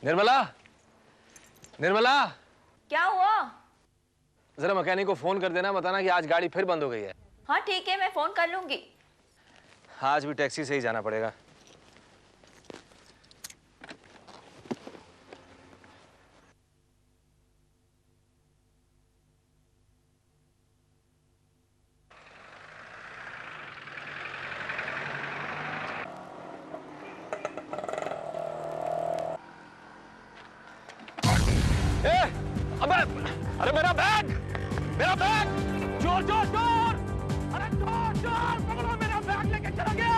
निर्मला, निर्मला, क्या हुआ? जरा मैकेनिक को फोन कर देना, बताना कि आज गाड़ी फिर बंद हो गई है। हाँ ठीक है, मैं फोन कर लूंगी। आज भी टैक्सी से ही जाना पड़ेगा। अबे, अरे मेरा बैग, मेरा बैग, चोर चोर चोर, अरे चोर चोर, पकड़ो, मेरा बैग लेके चला गया।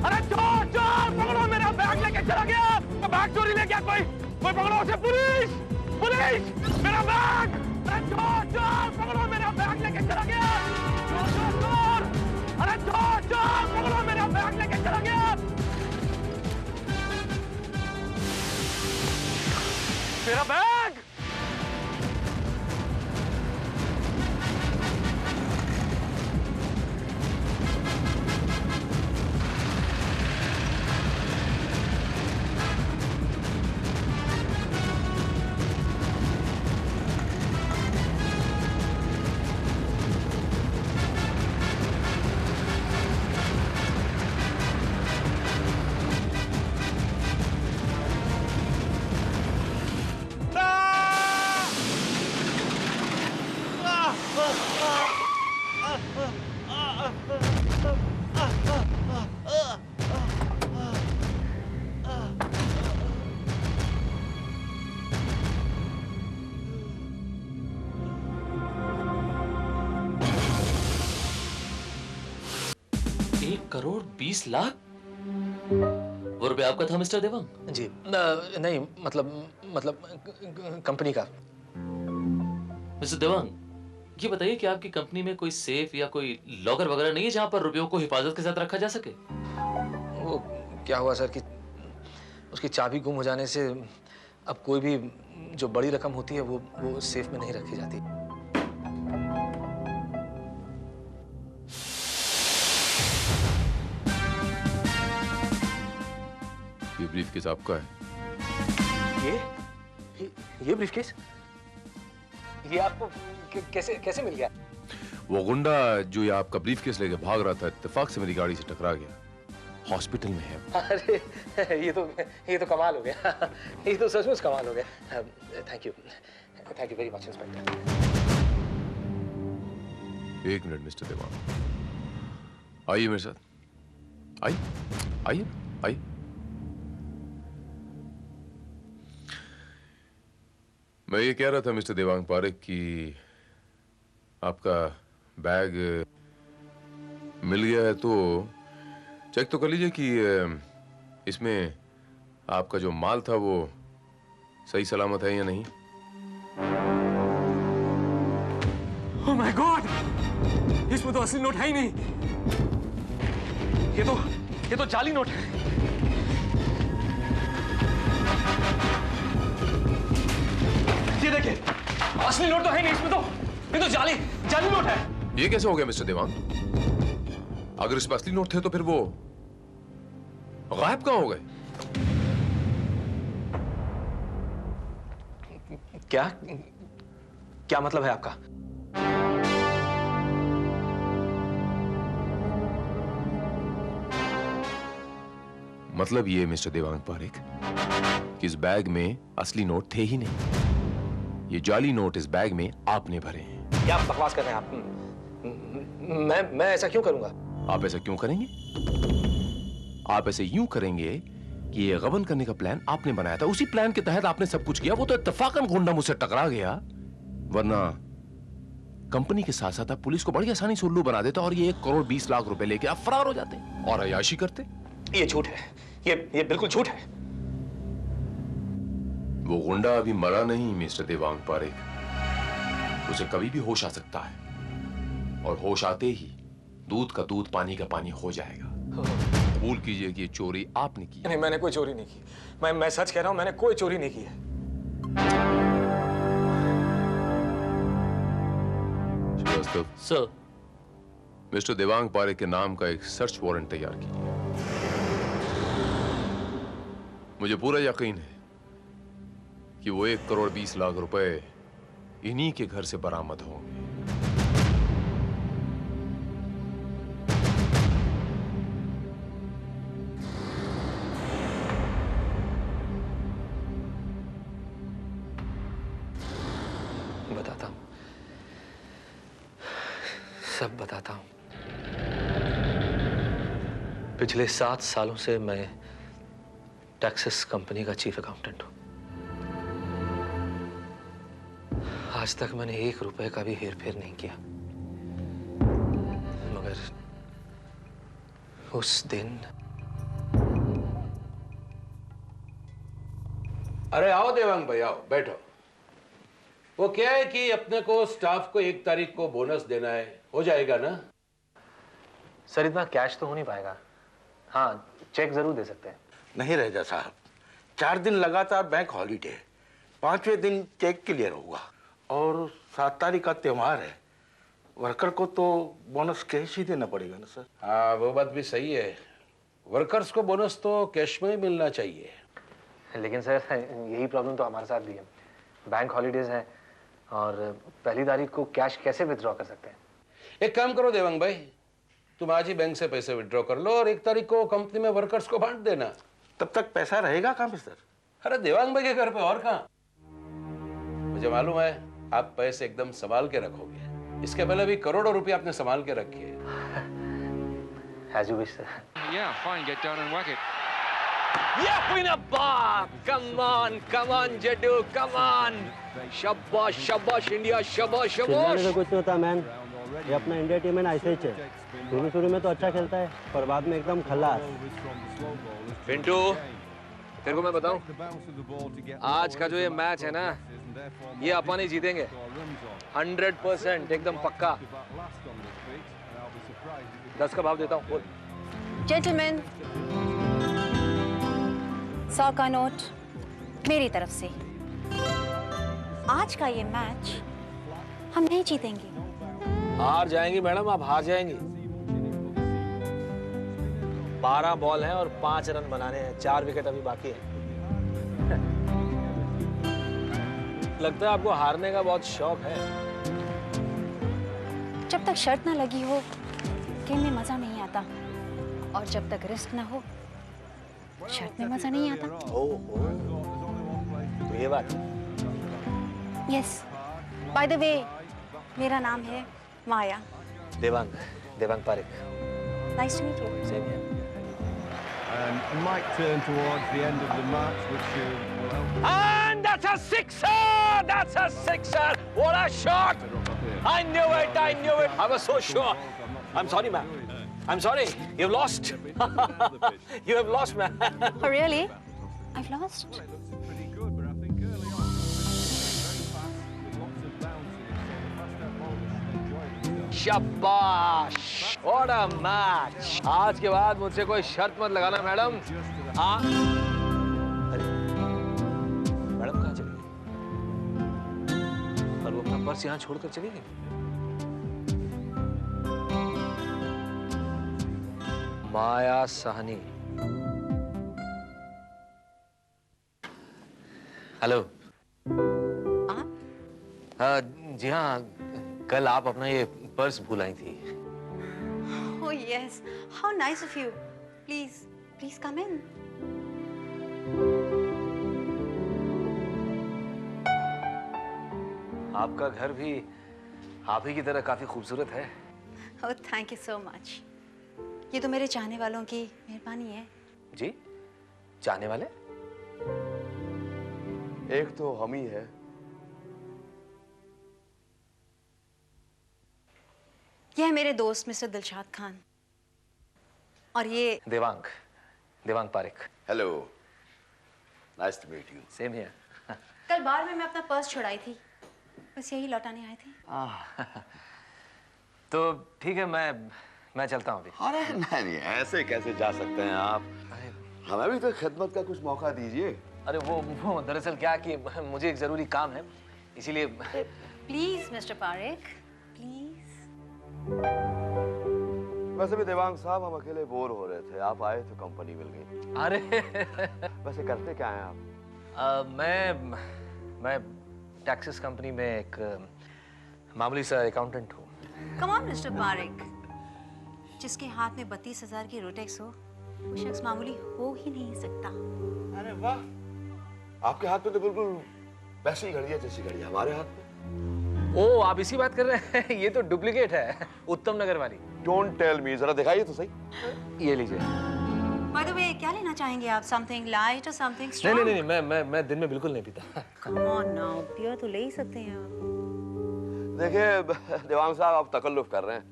अरे चोर चोर, पकड़ो, मेरा बैग लेके चला गया। तो बैग चोरी ले गया कोई, कोई पकड़ो उसे। पुलिस, पुलिस, मेरा बैग। अरे चोर चोर, पकड़ो, मेरा बैग लेके चला गया। चोर चोर चोर, अरे चोर चोर, पकड़ो, मेरा बैग लेके चला गया। मेरा बैग! करोड़ 20 लाख? वो रुपया आपका था मिस्टर देवांग? जी नहीं, मतलब कंपनी का। मिस्टर देवांग, ये बताइए कि आपकी कंपनी में कोई सेफ या कोई लॉकर वगैरह नहीं है जहां पर रुपयों को हिफाजत के साथ रखा जा सके? वो क्या हुआ सर कि उसकी चाबी गुम हो जाने से अब कोई भी जो बड़ी रकम होती है वो सेफ में नहीं रखी जाती। ये ब्रीफकेस आपका है? ये ब्रीफकेस? ये आपको कैसे मिल गया? वो गुंडा जो ये आपका ब्रीफकेस लेके भाग रहा था, इत्तेफाक से मेरी गाड़ी से टकरा गया। हॉस्पिटल में है। अरे ये तो कमाल हो गया। ये तो सचमुच कमाल हो गया। Thank you very much inspector. एक मिनट मिस्टर देवांग, आइए मेरे साथ। आइए। मैं ये कह रहा था मिस्टर देवांग पारेख कि आपका बैग मिल गया है तो चेक तो कर लीजिए कि इसमें आपका जो माल था वो सही सलामत है या नहीं। Oh my God! इसमें तो असली नोट है ही नहीं। ये तो जाली नोट है। ये देखिए, असली नोट तो है नहीं इसमें, तो ये तो जाली नोट है। ये कैसे हो गया मिस्टर देवांग? अगर इसमें असली नोट थे तो फिर वो गायब कहां हो गए? क्या मतलब है आपका? मतलब ये मिस्टर देवांग पारेख कि इस बैग में असली नोट थे ही नहीं। ये जाली नोट इस बैग में आपने भरे हैं। क्या बकवास कर रहे हैं आप? मैं ऐसा क्यों करूंगा? आप ऐसा क्यों करेंगे? आप ऐसे यूं करेंगे कि ये गबन करने का प्लान आपने बनाया था, उसी प्लान के तहत आपने सब कुछ किया। वो तो इत्तेफाकन गुंडा मुझसे टकरा गया, वरना कंपनी के साथ साथ आप पुलिस को बड़ी आसानी से उल्लू बना देते और ये 1 करोड़ 20 लाख रुपए लेके आप फरार हो जाते और अय्याशी करते। ये झूठ है, ये बिल्कुल झूठ है। वो गुंडा अभी मरा नहीं मिस्टर देवांग पारेख। उसे कभी भी होश आ सकता है और होश आते ही दूध का दूध पानी का पानी हो जाएगा। कबूल कीजिए कि ये चोरी आपने की। नहीं, मैंने कोई चोरी नहीं की। मैं सच कह रहा हूं, मैंने कोई चोरी नहीं की है। श्रीवास्तव, सर, मिस्टर देवांग पारेख के नाम का एक सर्च वारंट तैयार कीजिए। मुझे पूरा यकीन है कि वो 1,20,00,000 रुपए इन्हीं के घर से बरामद होंगे। बताता हूं, सब बताता हूं। पिछले 7 सालों से मैं टैक्सेस कंपनी का चीफ अकाउंटेंट हूं। आज तक मैंने 1 रुपए का भी हेरफेर नहीं किया, मगर उस दिन अरे आओ देवांग भाई, आओ बैठो। वो क्या है कि अपने को स्टाफ को 1 तारीख को बोनस देना है, हो जाएगा ना? सर इतना कैश तो हो नहीं पाएगा। हाँ, चेक जरूर दे सकते हैं। नहीं रहेगा साहब, 4 दिन लगातार बैंक हॉलीडे, 5वें दिन चेक क्लियर होगा और 7 तारीख का त्योहार है। वर्कर को तो बोनस कैश ही देना पड़ेगा ना सर। हाँ वो बात भी सही है, वर्कर्स को बोनस तो कैश में ही मिलना चाहिए। लेकिन सर यही प्रॉब्लम तो हमारे साथ भी है। बैंक हॉलीडेज हैं और पहली तारीख को कैश कैसे विथड्रॉ कर सकते हैं? एक काम करो देवांग भाई, तुम आज ही बैंक से पैसे विथड्रॉ कर लो और 1 तारीख को कंपनी में वर्कर्स को बांट देना। तब तक पैसा रहेगा कहाँ पे सर? अरे देवांग भाई के घर पे और कहाँ? मुझे मालूम है आप पैसे एकदम संभाल के रखोगे। इसके पहले भी करोड़ों रुपए आपने संभाल के रखे हैं। As you wish, sir. Yeah, fine, get down and whack it. Yeah, win a bar. Come on, Jaddu, come on. Shabash, shabash, India, shabash, चिल्लाने shabash. का कुछ नहीं होता मैन, ये अपना इंडिया टीम है ना, ऐसे ही है। शुरू में तो अच्छा खेलता है पर बाद में एकदम खल्लास। पिंटू, तेरे को मैं बताऊं, आज का जो ये मैच है ना, ये अपन ही जीतेंगे 100%, एकदम पक्का। 10 का भाव देता हूँ, बोल। जेंटलमैन, 100 का नोट मेरी तरफ से। आज का ये मैच हम नहीं जीतेंगे। हार जाएंगी मैडम, आप हार जाएंगी। 12 बॉल हैं और 5 रन बनाने हैं, 4 विकेट अभी बाकी है। लगता है आपको हारने का बहुत शौक है। जब तक शर्त ना लगी हो गेम में मजा नहीं आता, और जब तक रिस्क ना हो शर्त में मजा नहीं आता। तो ये बात। यस, बाय द वे मेरा नाम है Maya. Devang Parekh. Nice to meet you. Same here. And a might turn towards the end of the match, which will help. And that's a sixer! That's a sixer! What a shot! I knew it! I was so sure. I'm sorry, man. I'm sorry. You've lost. You have lost, man. Oh, really? I've lost? Pretty good, but I think early on, very fast, with lots of bouncing, so fast out bowlers enjoyed themselves. शाबाश! What a match! आज के बाद मुझसे कोई शर्त मत लगाना, madam. हाँ? अरे, मैडम कहाँ चली गई? और वो अपना पर्स यहाँ छोड़कर चली गई? माया साहनी। हेलो। जी हाँ, कल आप अपना ये पर्स भूल आई थी। Oh yes, how nice of you. Please come in. आपका घर भी आप ही की तरह काफी खूबसूरत है। Oh, thank you so much. ये तो मेरे चाहने वालों की मेहरबानी है। जी? चाहने वाले? एक तो हम ही है। ये है मेरे दोस्त मिस्टर दिलशाद खान, और ये Devang Parekh. Hello, nice to meet you. Same here. कल बार में मैं अपना पर्स छुड़ाई थी, बस यही लौटाने आए थे। तो ठीक है, मैं चलता हूँ अभी। अरे नहीं, ऐसे कैसे जा सकते हैं आप? हमें भी तो खिदमत का कुछ मौका दीजिए। अरे वो दरअसल क्या कि मुझे एक जरूरी काम है, इसीलिए। Please mister Parekh, please. वैसे भी देवांग साहब हम अकेले बोर हो रहे थे, आप आए तो कंपनी मिल गई। अरे वैसे करते क्या हैं आप? मैं टैक्सेस कंपनी में एक मामूली सा अकाउंटेंट हूँ। कम ऑन मिस्टर पारेख, जिसके हाथ में 32,000 की रोटेक्स हो वो शख्स मामूली हो ही नहीं सकता। अरे वाह, आपके हाथ में तो बिल्कुल वैसी घड़ी है जैसी घड़ी हमारे हाथ में। ओ, आप इसी बात कर रहे हैं? ये तो डुप्लीकेट है, उत्तम नगर वाली। डोंट टेल मी, जरा दिखाइए तो सही। ये लीजिए। बाय द वे, क्या लेना चाहेंगे आप? समथिंग लाइट और समथिंग नहीं स्ट्रॉन्ग? नहीं नहीं, मैं दिन में बिल्कुल नहीं पीता। कम ऑन नाउ, बियर तो ले ही सकते हैं आप। देखिए देवांग साहब, आप तकल्लुफ कर रहे हैं।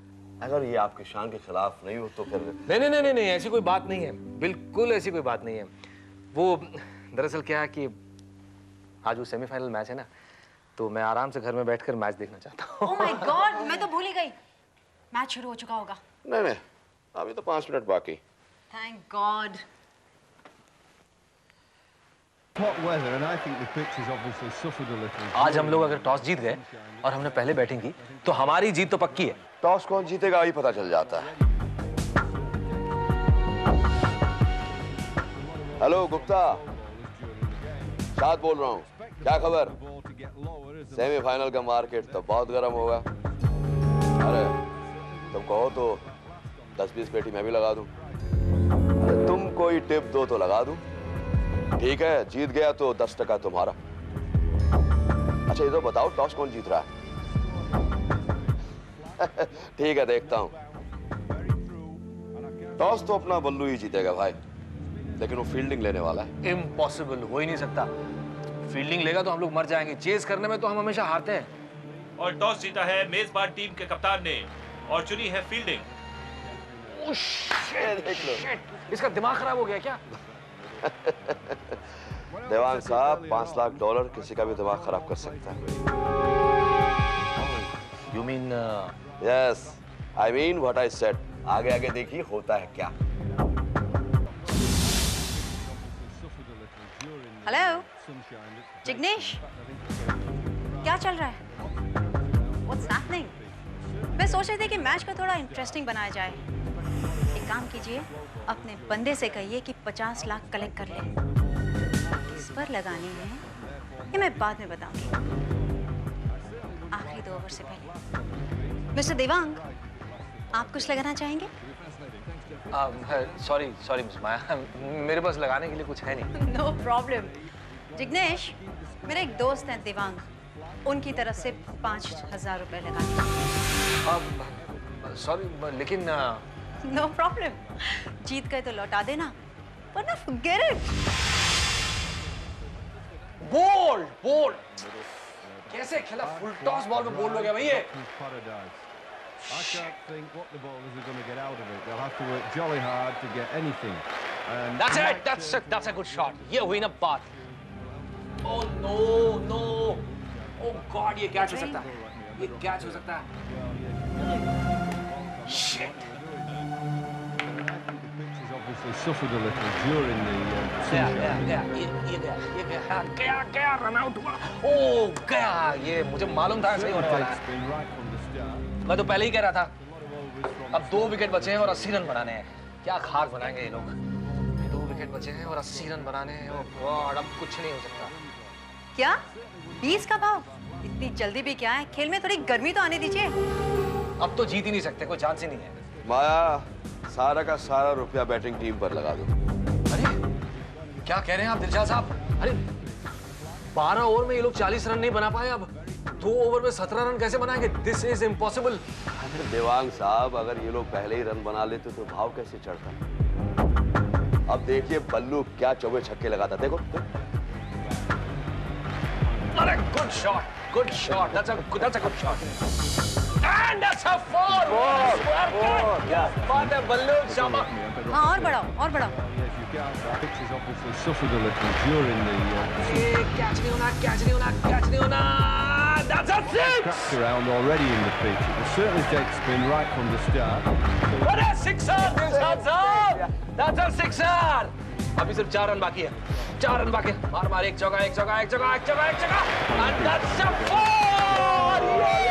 अगर ये आपके शान के खिलाफ नहीं हो तो फिर। नहीं, ऐसी कोई बात नहीं है, बिल्कुल ऐसी कोई बात नहीं है। वो दरअसल क्या है कि आज वो सेमीफाइनल मैच है ना, तो मैं आराम से घर में बैठकर मैच देखना चाहता हूँ। ओह माय गॉड, मैं तो भूल ही गई, मैच शुरू हो चुका होगा। नहीं, अभी तो 5 मिनट बाकी। Thank God. Hot weather, and I think the pitch has obviously suffered a little. आज हम लोग अगर टॉस जीत गए और हमने पहले बैटिंग की तो हमारी जीत तो पक्की है। टॉस कौन जीतेगा ही पता चल जाता है। हेलो गुप्ता, शाद बोल रहा हूँ, क्या खबर? सेमीफाइनल का मार्केट तो बहुत गर्म होगा। अरे तुम कहो तो 10-20 पेटी मैं भी लगा दूं। अरे तुम कोई टिप दो तो लगा दूं। ठीक है, जीत गया तो 10% तुम्हारा। अच्छा ये तो बताओ, टॉस कौन जीत रहा है? ठीक है, देखता हूं। टॉस तो अपना बल्लू ही जीतेगा भाई, लेकिन वो फील्डिंग लेने वाला है। इम्पॉसिबल, हो ही नहीं सकता। फील्डिंग लेगा तो हम लोग मर जाएंगे, चेस करने में तो हम हमेशा हारते हैं। और टॉस जीता है मेजबान टीम के कप्तान ने और चुनी है फील्डिंग। देख लो, इसका दिमाग खराब हो गया क्या? देवांग साहब, $5 लाख किसी का भी दिमाग खराब कर सकता है। You mean? Yes, I mean what I said. आगे आगे देखिए होता है क्या। हेलो जिग्नेश, क्या चल रहा है? What's happening? मैं सोच रही थी कि मैच को थोड़ा इंटरेस्टिंग बनाया जाए। एक काम कीजिए, अपने बंदे से कहिए कि 50 लाख कलेक्ट कर ले। किस पर लगानी है ये मैं बाद में बताऊंगी, आखिरी 2 ओवर से पहले। मिस्टर देवांग, आप कुछ लगाना चाहेंगे? सॉरी मिस माया, मेरे पास लगाने के लिए कुछ है नहीं। No problem. जिग्नेश, मेरे एक दोस्त हैं देवांग, उनकी तरफ से 5,000 रुपए लगाने। सॉरी लेकिन नो प्रॉब्लम, जीत गए तो लौटा देना, वरना फॉरगेट इट। बोल्ड कैसे खेला? फुल टॉस बॉल में बोल्ड हो गया भाई ये। I can't think what the bowlers are going to get out of it. They'll have to work jolly hard to get anything. And That's it. That's a good shot. ये हुई ना बात। Oh no. Oh God, ये catch हो सकता है। ये catch हो सकता है। Shit. obviously suffered a little during the sunshine. गया रन आउट हुआ। ओ गया, ये मुझे मालूम था सही होने वाला है। मैं तो पहले ही कह रहा था। अब 2 विकेट बचे हैं और 80 रन बनाने हैं। क्या खाक बनाएंगे ये लोग। 2 विकेट बचे हैं और 80 रन बनाने हैं। ओह गॉड, अब कुछ नहीं हो सकता। क्या 20 का भाव? इतनी जल्दी भी क्या है, खेल में थोड़ी गर्मी तो आने दीजिए। अब तो जीत ही नहीं सकते, कोई चांस ही नहीं है। माया, सारा का सारा रुपया बैटिंग टीम पर लगा दो। अरे क्या कह रहे हैं आप दिलशाद साहब? अरे 12 ओवर में ये लोग 40 रन नहीं बना पाए। अब 2 ओवर में 17 रन कैसे बनाएंगे? This is impossible. देवांग साहब, अगर ये लोग पहले ही रन बना लेते तो भाव कैसे चढ़ता? अब देखिए बल्लू क्या चौबे छक्के लगाता, देखो। अरे good shot, that's a good shot. And that's a 4. क्या बात है बल्लू, शाबाश। हाँ, और बढ़ाओ। Pitch has obviously suffered a little during the. Catch नहीं होना. That's a 6. Cracked around already in the pitch. It will certainly take spin right from the start. What a sixer, Dilshad साहब. That's a sixer. अभी सिर्फ 4 run बाकी है। 4 run बाकी। मार एक चौका। And that's a 4.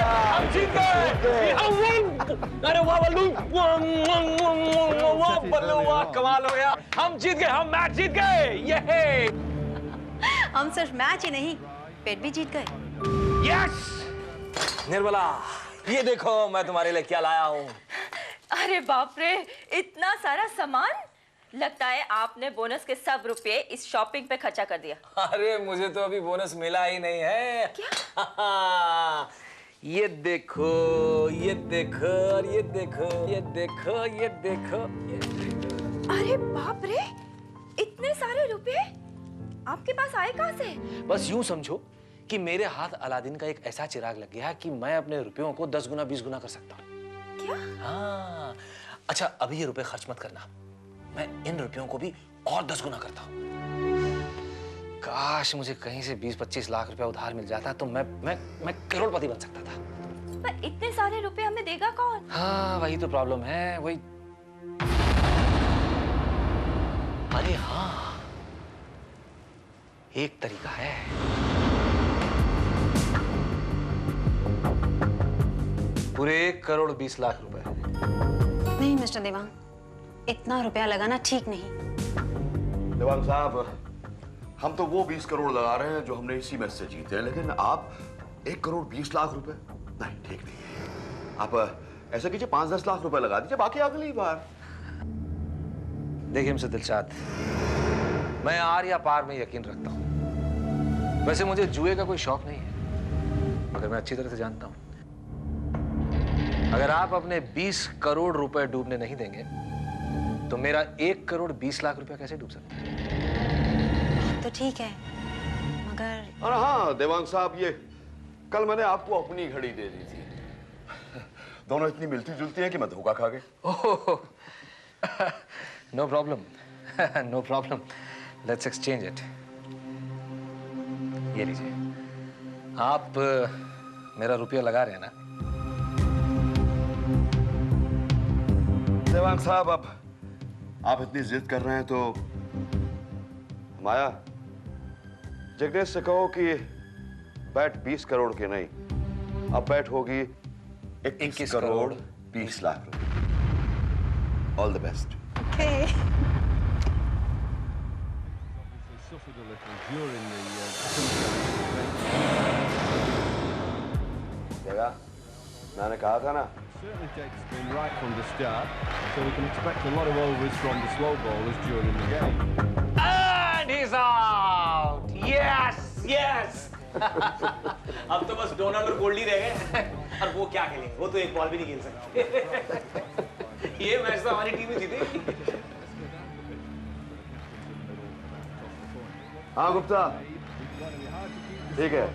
हम जीत गए। अरे वाह बल्लू, वाह बल्लू, वाह कमाल हो गया। हम जीत गए, हम मैच जीत गए। ये हम सिर्फ मैच ही नहीं, पेट भी जीत गए। यस निर्मला, ये देखो मैं तुम्हारे लिए क्या लाया हूँ। अरे बाप रे, इतना सारा सामान। लगता है आपने बोनस के सब रुपए इस शॉपिंग पे खर्चा कर दिया। अरे मुझे तो अभी बोनस मिला ही नहीं है। क्या? ये देखो, ये देखो, और ये देखो, ये देखो, ये देखो, ये देखो। अरे बाप रे, इतने सारे रुपए आपके पास आए कहाँ से? बस यूं समझो कि मेरे हाथ अलादीन का एक ऐसा चिराग लग गया कि मैं अपने रुपयों को 10 गुना 20 गुना कर सकता हूँ। क्या? हाँ। अच्छा अभी ये रुपए खर्च मत करना, मैं इन रुपयों को भी और 10 गुना करता हूँ। काश मुझे कहीं से 20-25 लाख रुपया उधार मिल जाता तो मैं करोड़पति बन सकता था। पर इतने सारे रुपए हमें देगा कौन? हाँ वही तो प्रॉब्लम है, वही। अरे हाँ, एक तरीका है। पूरे 1 करोड़ 20 लाख रुपए। नहीं मिस्टर देवांग, इतना रुपया लगाना ठीक नहीं। देवांग साहब, हम तो वो 20 करोड़ लगा रहे हैं जो हमने इसी मैच से जीते हैं, लेकिन आप 1 करोड़ 20 लाख रुपए, नहीं ठीक नहीं है। आप ऐसा कीजिए 5-10 लाख रुपए लगा दीजिए, बाकी अगली बार। देखिए मिस्टर दिलशाद, मैं आर या पार में यकीन रखता हूं। वैसे मुझे जुए का कोई शौक नहीं है, मगर मैं अच्छी तरह से जानता हूं अगर आप अपने 20 करोड़ रुपए डूबने नहीं देंगे तो मेरा 1 करोड़ 20 लाख रुपया कैसे डूब सकता है? तो ठीक है, मगर। और हाँ देवांग साहब, ये कल मैंने आपको अपनी घड़ी दे दी थी। दोनों इतनी मिलती जुलती है कि मैं धोखा खा गया। No problem, no problem, let's exchange it. ये लीजिए, आप मेरा रुपया लगा रहे हैं ना? देवांग साहब, अब आप इतनी जिद कर रहे हैं तो माया, जगदीश से कहो कि बैट 20 करोड़ की नहीं, अब बैट होगी 21 करोड़ 20 लाख रुपए। All the best. Okay. देगा, मैंने कहा था ना। Certainly takes the spin right from the start, so we can expect a lot of overs from the slow bowlers during the game. And he's out. Yes, yes. अब तो बस Donald और गोल्डी रह गए, और वो क्या खेलेंगे? वो तो एक बॉल भी नहीं खेल सकते। ये मैच तो हमारी टीम ही जीतेगी। हाँ गुप्ता, ठीक है।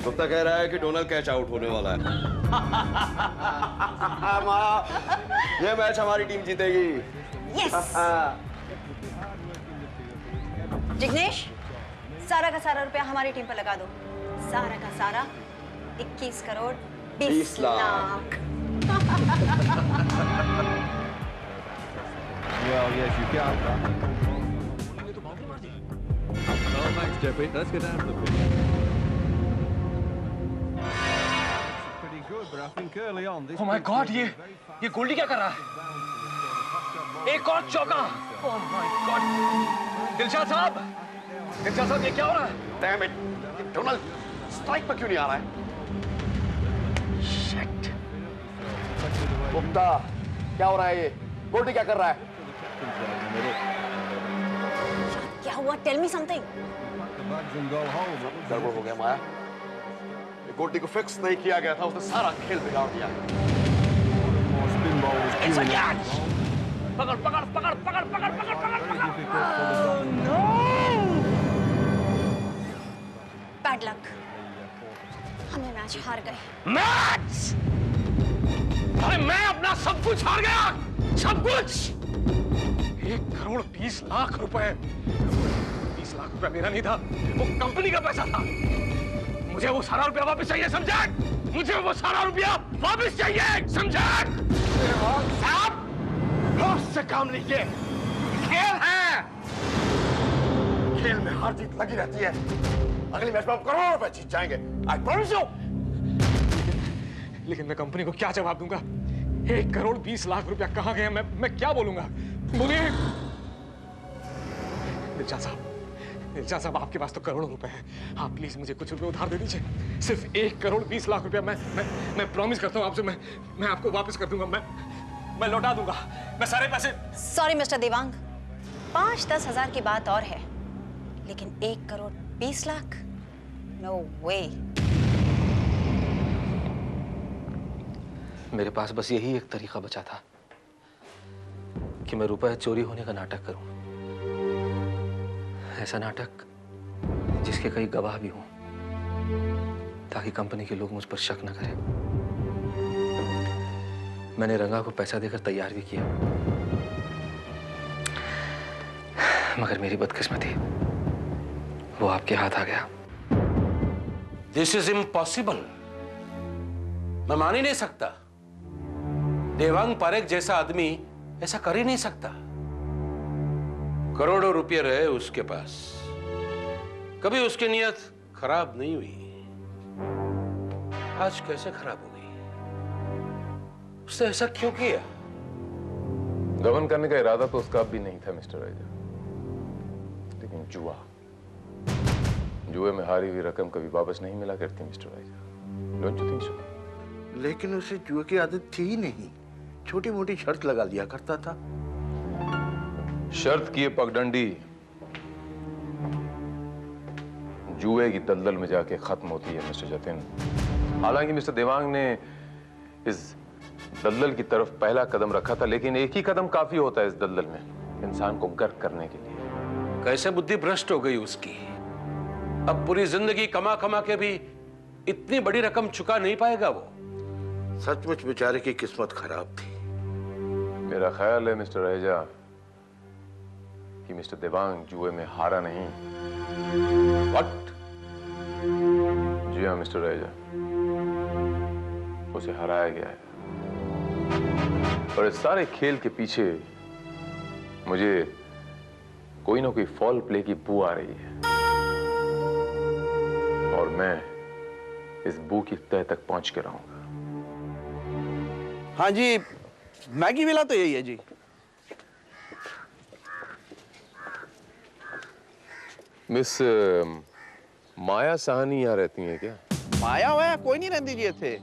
गुप्ता कह रहा है कि डोनाल्ड कैच आउट होने वाला है। ये मैच हमारी टीम जीतेगी। यस। जिग्नेश, सारा का सारा रुपया हमारी टीम पर लगा दो। सारा का सारा 21 crore 20 lakh. Well, yes, you got that. Oh, thanks, Jeffrey. Let's get down to the pitch. Pretty good, but I think early on this. Oh my God, ये गोल्डी क्या कर रहा है? एक और चौका। Oh my God. दिलशाद साहब, ये क्या हो रहा है? Damn it, डोनाल्ड स्ट्राइक पर क्यों नहीं आ रहा है? Shit. गुप्ता, क्या हो रहा है ये? गोल्डी क्या कर रहा है? क्या हुआ? Tell me something. गड़बड़ हो गया माया। गोल्डी को फिक्स नहीं किया गया था, उसने सारा खेल बिगाड़ दिया। पकड़ पकड़ पकड़ पकड़ पकड़ पकड़ पकड़। बैड लक, हमें मैच हार गए। मैच? अरे मैं अपना सब कुछ हार गया, सब कुछ। 1 करोड़ 20 लाख रुपए। 20 लाख रुपए मेरा नहीं था, वो कंपनी का पैसा था। मुझे वो सारा रुपया वापस चाहिए, समझा? मुझे वो सारा रुपया वापस चाहिए, समझा? साहब, होश से काम लीजिए, खेल है। खेल में हार जीत लगी रहती है। अगली मैच में आप करोड़ों रुपए जीत जाएंगे। I promise you, लेकिन मैं कंपनी को क्या जवाब दूंगा? 1 करोड़ 20 लाख रुपया कहाँ गया? मैं क्या बोलूंगा? बोलिए। दिलशाद साहब, आपके पास तो करोड़ों रुपए हैं। आप प्लीज मुझे कुछ रुपए उधार दे दीजिए। सिर्फ 1 करोड़ 20 लाख रुपया मैं प्रॉमिस करता हूँ आपसे, मैं आपको वापस कर दूंगा। मैं लौटा दूंगा। मैं सारे पैसे। सॉरी मिस्टर देवांग, 5-10 हजार की बात और है, लेकिन 1 करोड़ 20 लाख? नो वे। मेरे पास बस यही एक तरीका बचा था कि मैं रुपए चोरी होने का नाटक करूं। ऐसा नाटक जिसके कई गवाह भी हों, ताकि कंपनी के लोग मुझ पर शक न करें। मैंने रंगा को पैसा देकर तैयार भी किया, मगर मेरी बदकिस्मती वो आपके हाथ आ गया। This is impossible. मैं मान ही नहीं सकता। देवांग पारेख जैसा आदमी ऐसा कर ही नहीं सकता। करोड़ों रुपए रहे उसके पास, कभी उसकी नीयत खराब नहीं हुई। आज कैसे खराब हो गई? उसने ऐसा क्यों किया? गबन करने का इरादा तो उसका भी नहीं था मिस्टर राजा, लेकिन जुए में हारी हुई रकम कभी वापस नहीं मिला करती mister Raja. Don't you think so? लेकिन उसे जुए की आदत थी ही नहीं। छोटी मोटी शर्त लगा दिया करता था। शर्त की पगडंडी जुए की दलदल में जाके खत्म होती है मिस्टर जतिन। हालांकि मिस्टर देवांग ने इस दलदल की तरफ पहला कदम रखा था, लेकिन एक ही कदम काफी होता है इस दलदल में इंसान को गर्क करने के लिए। कैसे बुद्धि भ्रष्ट हो गई उसकी। अब पूरी जिंदगी कमा कमा के भी इतनी बड़ी रकम चुका नहीं पाएगा वो। सचमुच बेचारे की किस्मत खराब थी। मेरा ख्याल है मिस्टर रहेजा कि मिस्टर देवांग जुए में हारा नहीं। What? जी हाँ मिस्टर रहेजा, उसे हराया गया है। और इस सारे खेल के पीछे मुझे कोई ना कोई फॉल प्ले की बू आ रही है, और मैं इस बू की तह तक पहुंच के रहूंगा। हाँ जी, मैगी विला तो यही है जी। मिस माया साहनी यहाँ रहती हैं क्या? माया वाया कोई नहीं रहने दीजिए थे।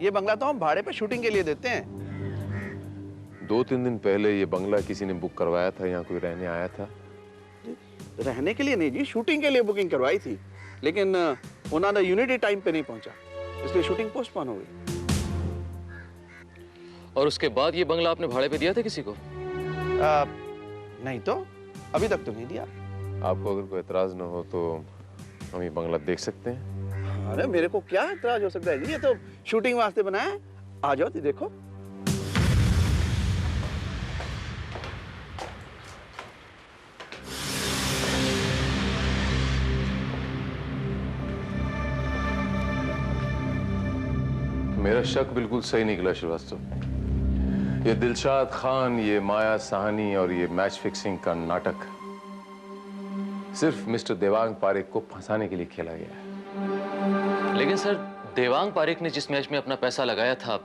ये बंगला तो हम भाड़े पे शूटिंग के लिए देते हैं। 2-3 दिन पहले ये बंगला किसी ने बुक करवाया था, यहाँ कोई रहने आया था? रहने के लिए नहीं जी, शूटिंग के लिए बुकिंग करवाई थी, लेकिन उन्होंने यूनिटी टाइम पे नहीं पहुंचा, इसलिए शूटिंग पोस्टपोन हो गई। और उसके बाद ये बंगला आपने भाड़े पे दिया था किसी को? नहीं तो अभी तक तो नहीं दिया। आपको अगर कोई एतराज न हो तो हम ये बंगला देख सकते हैं। अरे मेरे को क्या एतराज हो सकता है जी, ये तो शूटिंग वास्ते बनाया है। आ जाओ तो देखो। मेरा शक बिल्कुल सही निकला श्रीवास्तव। ये दिलशाद खान, ये माया साहनी और ये मैच फिक्सिंग का नाटक सिर्फ मिस्टर देवांग पारेख को फंसाने के लिए खेला गया है। लेकिन सर, देवांग पारेख ने जिस मैच में अपना पैसा लगाया था,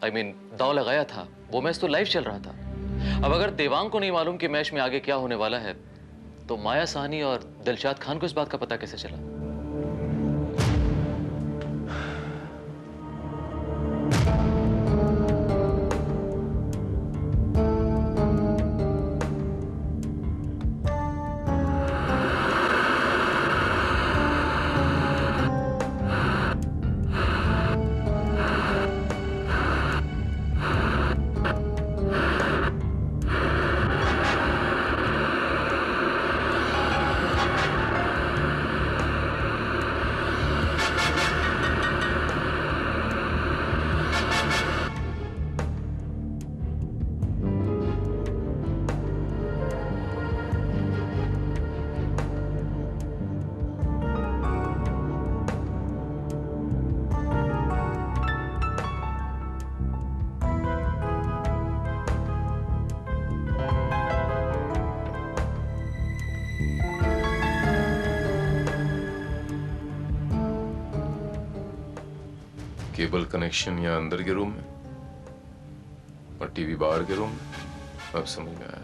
दांव लगाया था, वो मैच तो लाइव चल रहा था। अब अगर देवांग को नहीं मालूम कि मैच में आगे क्या होने वाला है, तो माया साहनी और दिलशाद खान को इस बात का पता कैसे चला? केबल कनेक्शन यहाँ अंदर के रूम में और टीवी बाहर के रूम में। अब समझ में आया।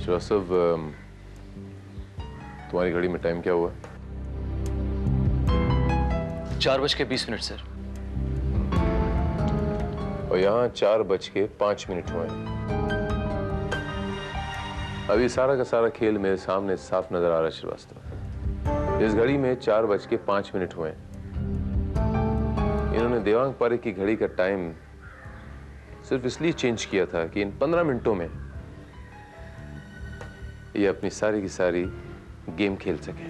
श्रीवास्तव, तुम्हारी घड़ी में टाइम क्या हुआ? 4:20 सर। और यहाँ 4:05 हुए। अभी सारा का सारा खेल मेरे सामने साफ नजर आ रहा है श्रीवास्तव। इस घड़ी में 4:05 हुए। इन्होंने देवांग पारेख की घड़ी का टाइम सिर्फ इसलिए चेंज किया था कि इन 15 मिनटों में ये अपनी सारी की सारी गेम खेल सके।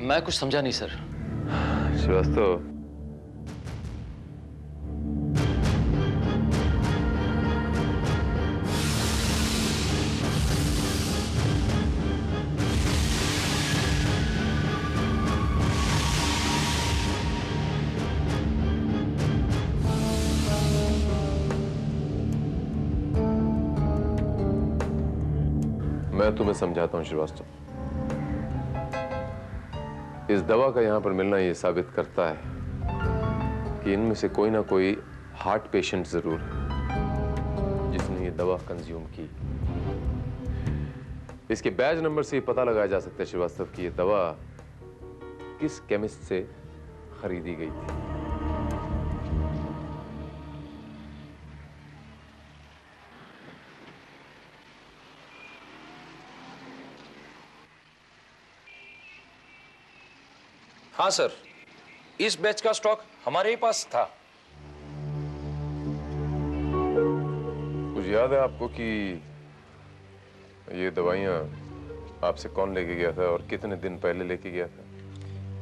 मैं कुछ समझा नहीं सर। श्रीवास्तव, मैं तुम्हें समझाता हूं श्रीवास्तव। इस दवा का यहां पर मिलना यह साबित करता है कि इनमें से कोई ना कोई हार्ट पेशेंट जरूर है जिसने ये दवा कंज्यूम की। इसके बैज नंबर से पता लगाया जा सकता है श्रीवास्तव कि ये दवा किस केमिस्ट से खरीदी गई थी। हाँ सर, इस बैच का स्टॉक हमारे ही पास था। कुछ याद है आपको कि ये दवाइयाँ आपसे कौन लेके गया था और कितने दिन पहले लेके गया था?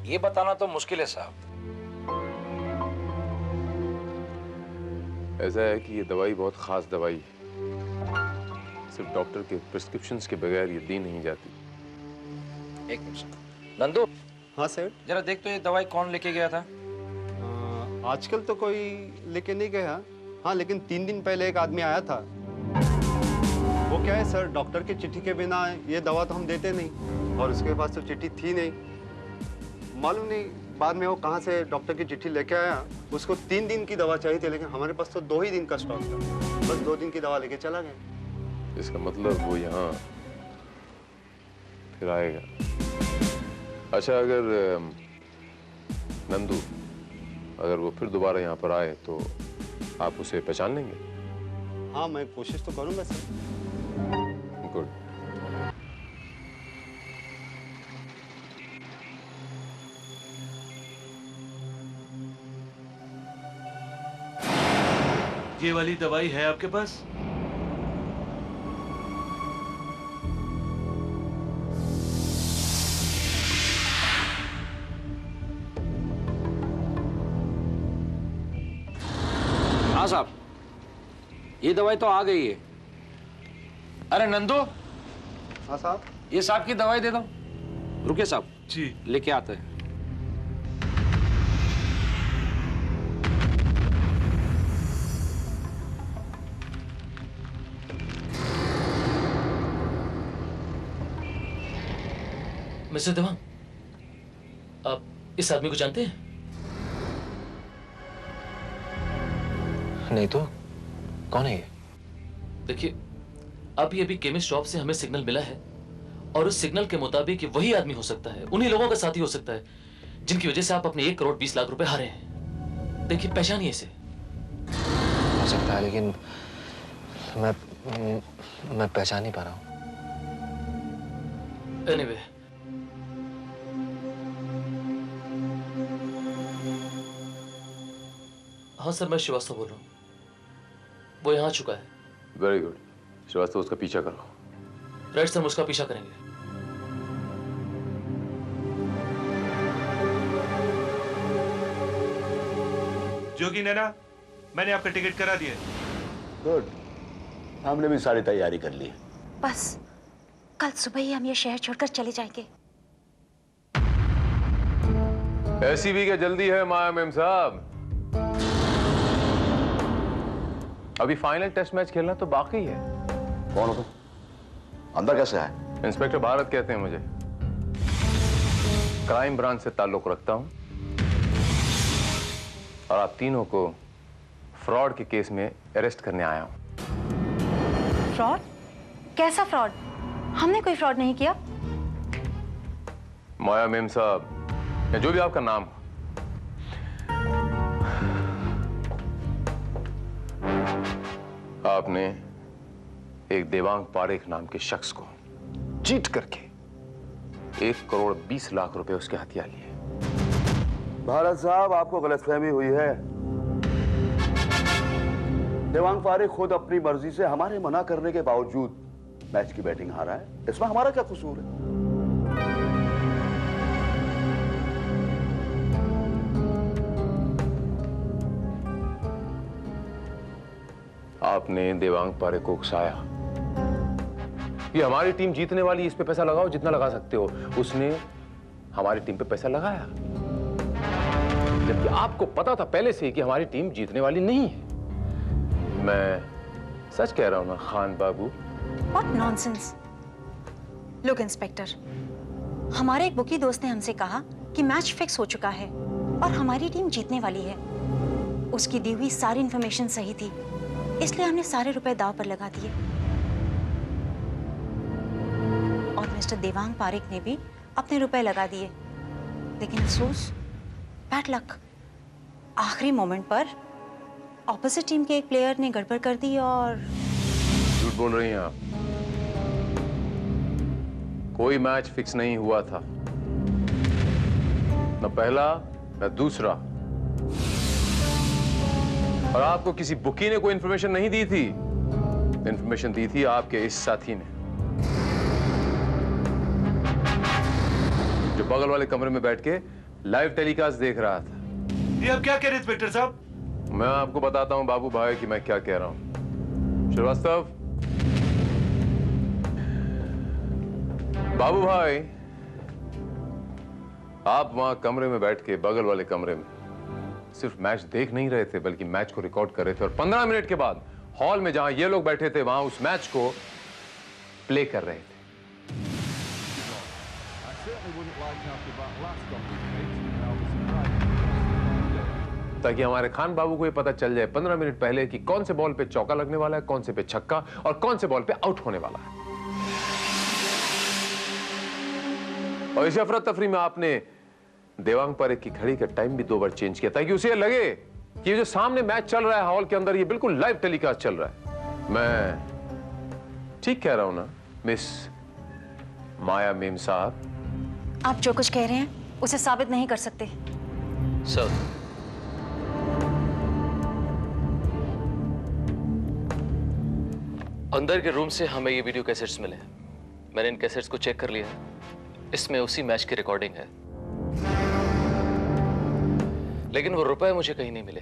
ये बताना तो मुश्किल है साहब। ऐसा है कि ये दवाई बहुत खास दवाई है। सिर्फ डॉक्टर के प्रिस्क्रिप्शंस के बगैर ये दी नहीं जाती। एक मिनट नंदू। हाँ सर। जरा देख तो ये दवाई कौन लेके गया था? आजकल तो कोई लेके नहीं गया। हाँ, लेकिन 3 दिन पहले एक आदमी आया था। वो क्या है सर, डॉक्टर की चिट्ठी के बिना ये दवा तो हम देते नहीं, और उसके पास तो चिट्ठी थी नहीं। मालूम नहीं बाद में वो कहाँ से डॉक्टर की चिट्ठी लेके आया। उसको 3 दिन की दवा चाहिए थी, लेकिन हमारे पास तो 2 ही दिन का स्टॉक था। बस 2 दिन की दवा लेके चला गया। इसका मतलब वो यहाँ फिर आएगा। अच्छा, अगर नंदू अगर वो फिर दोबारा यहाँ पर आए तो आप उसे पहचान लेंगे? हाँ, मैं कोशिश तो करूँगा सर। गुड। ये वाली दवाई है आपके पास? हाँ साहब, ये दवाई तो आ गई है। अरे नंदू। हाँ साहब। ये साहब की दवाई दे दो। रुके साहब। जी। लेके आते हैं। मिस्टर देवांग, आप इस आदमी को जानते हैं? नहीं तो कौन है ये? देखिए, अभी केमिस्ट शॉप से हमें सिग्नल मिला है और उस सिग्नल के मुताबिक ये वही आदमी हो सकता है, उन्हीं लोगों का साथी हो सकता है जिनकी वजह से आप अपने 1 करोड़ 20 लाख रुपए हारे हैं। देखिए, पहचानिए इसे। हो सकता है, लेकिन मैं पहचान नहीं पा रहा हूँ। एनीवे, हाँ सर, मैं श्रीवास्तव बोल रहा हूँ। वो यहाँ आ चुका है। Very good. श्रीवास्तव, उसका पीछा करो। राइट सर, हम उसका पीछा करेंगे। जोगी नैना, मैंने आपका टिकट करा दिया। गुड। हमने भी सारी तैयारी कर ली। बस कल सुबह ही हम ये शहर छोड़कर चले जाएंगे। ऐसी भी क्या जल्दी है माया मेम साहब? अभी फाइनल टेस्ट मैच खेलना तो बाकी है। कौन हो तुम? अंदर कैसे आए? इंस्पेक्टर भारत कहते हैं मुझे। क्राइम ब्रांच से ताल्लुक रखता हूं और आप तीनों को फ्रॉड के केस में अरेस्ट करने आया हूं। फ्रॉड? कैसा फ्रॉड? हमने कोई फ्रॉड नहीं किया। माया मेम साहब, या जो भी आपका नाम हो, आपने एक देवांग पारेख नाम के शख्स को चीट करके 1 करोड़ 20 लाख रुपए उसके हथिया लिए। भारत साहब, आपको गलतफहमी हुई है। देवांग पारेख खुद अपनी मर्जी से हमारे मना करने के बावजूद मैच की बैटिंग हारा है। इसमें हमारा क्या कसूर है? आपने देवांग पारेख को उकसाया, ये हमारी टीम जीतने वाली, इस पे पैसा लगाओ जितना लगा सकते हो। उसने हमारी टीम पे पैसा लगाया, जबकि आपको पता था पहले से कि हमारी टीम जीतने वाली नहीं है। मैं सच कह रहा हूं ना खान बाबू? What nonsense! Look, इंस्पेक्टर, हमारे एक बुकी दोस्त ने हमसे कहा कि मैच फिक्स हो चुका है और हमारी टीम जीतने वाली है। उसकी दी हुई सारी इंफॉर्मेशन सही थी, इसलिए हमने सारे रुपए दांव पर लगा दिए। और मिस्टर देवांग पारेख ने भी अपने रुपए लगा दिए, लेकिन अफसोस, बैड लक, आखिरी मोमेंट पर ऑपोजिट टीम के एक प्लेयर ने गड़बड़ कर दी और... झूठ बोल रही हैं आप। कोई मैच फिक्स नहीं हुआ था, न पहला न दूसरा। और आपको किसी बुकी ने कोई इंफॉर्मेशन नहीं दी थी। इंफॉर्मेशन दी थी आपके इस साथी ने, जो बगल वाले कमरे में बैठ के लाइव टेलीकास्ट देख रहा था। ये आप क्या कह रहे हैं इंस्पेक्टर साहब? मैं आपको बताता हूं बाबू भाई कि मैं क्या कह रहा हूं। श्रीवास्तव, बाबू भाई, आप वहां कमरे में बैठ के बगल वाले कमरे में सिर्फ मैच देख नहीं रहे थे, बल्कि मैच को रिकॉर्ड कर रहे थे। और 15 मिनट के बाद हॉल में जहां ये लोग बैठे थे, वहां उस मैच को प्ले कर रहे थे। ताकि हमारे खान बाबू को ये पता चल जाए 15 मिनट पहले कि कौन से बॉल पे चौका लगने वाला है, कौन से पे छक्का और कौन से बॉल पे आउट होने वाला है। और इस अफरा तफरी में आपने देवांग पारेख की घड़ी का टाइम भी 2 बार चेंज किया, ताकि उसे लगे कि ये जो सामने मैच चल रहा है हॉल के अंदर, ये बिल्कुल लाइव टेलीकास्ट चल रहा है। मैं ठीक कह रहा हूं ना मिस माया मेम साहब? आप जो कुछ कह रहे हैं उसे साबित नहीं कर सकते। सर, अंदर के रूम से हमें ये वीडियो कैसेट्स मिले हैं। मैंने इन कैसेट्स को चेक कर लिया है। इसमें उसी मैच की रिकॉर्डिंग है, लेकिन वो रुपए मुझे कहीं नहीं मिले।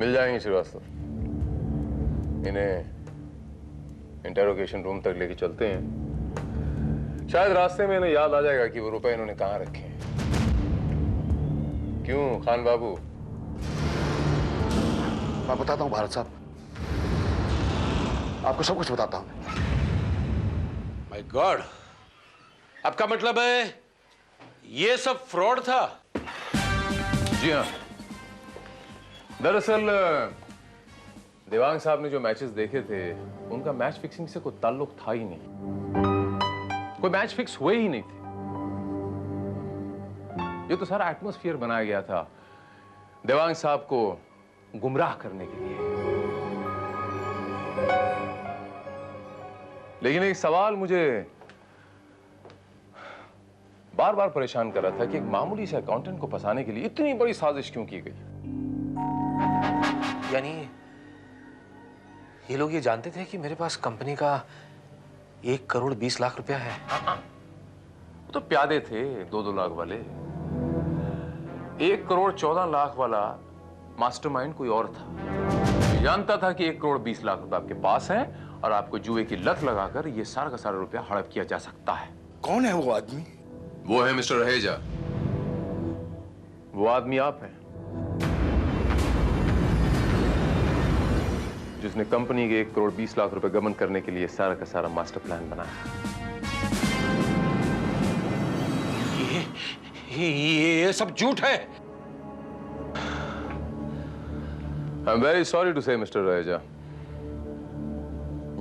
मिल जाएंगे श्रीवास्तव, इन्हें इंटेरोगेशन रूम तक लेके चलते हैं। शायद रास्ते में इन्हें याद आ जाएगा कि वो रुपए इन्होंने कहां रखे हैं। क्यों खान बाबू? मैं बताता हूं भारत साहब, आपको सब कुछ बताता हूं। माय गॉड, आपका मतलब है ये सब फ्रॉड था? जी हाँ। दरअसल देवांग साहब ने जो मैचेस देखे थे, उनका मैच फिक्सिंग से कोई ताल्लुक था ही नहीं। कोई मैच फिक्स हुए ही नहीं थे। ये तो सारा एटमॉस्फेयर बनाया गया था देवांग साहब को गुमराह करने के लिए। लेकिन एक सवाल मुझे बार बार परेशान कर रहा था कि एक मामूली से अकाउंटेंट को फंसाने के लिए इतनी बड़ी साजिश क्यों की गई? यानी ये लोग ये जानते थे कि मेरे पास कंपनी का 1 करोड़ 20 लाख रुपया है? वो तो प्यादे थे 2-2 लाख वाले। 1 करोड़ 14 लाख वाला मास्टरमाइंड कोई और था। ये जानता था कि 1 करोड़ 20 लाख रुपए आपके पास हैं और आपको जुए की लत लगाकर ये सारा का सारा रुपया हड़प किया जा सकता है। कौन है वो आदमी? वो है मिस्टर रहेजा। वो आदमी आप हैं, जिसने कंपनी के 1 करोड़ 20 लाख रुपए गबन करने के लिए सारा का सारा मास्टर प्लान बनाया। ये सब झूठ है। I am very sorry to say mister Raheja,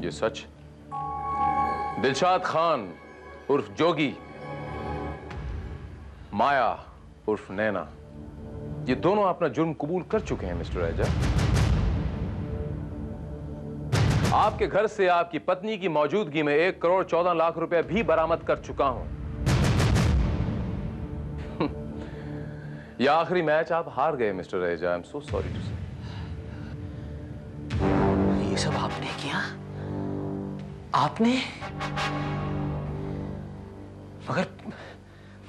ये सच। दिलशाद खान उर्फ जोगी, माया उर्फ नैना, ये दोनों अपना जुर्म कबूल कर चुके हैं मिस्टर रहेजा। आपके घर से आपकी पत्नी की मौजूदगी में 1 करोड़ 14 लाख रुपए भी बरामद कर चुका हूं। यह आखिरी मैच आप हार गए mister Raheja. I am so sorry to say. ये सब आपने किया? आपने?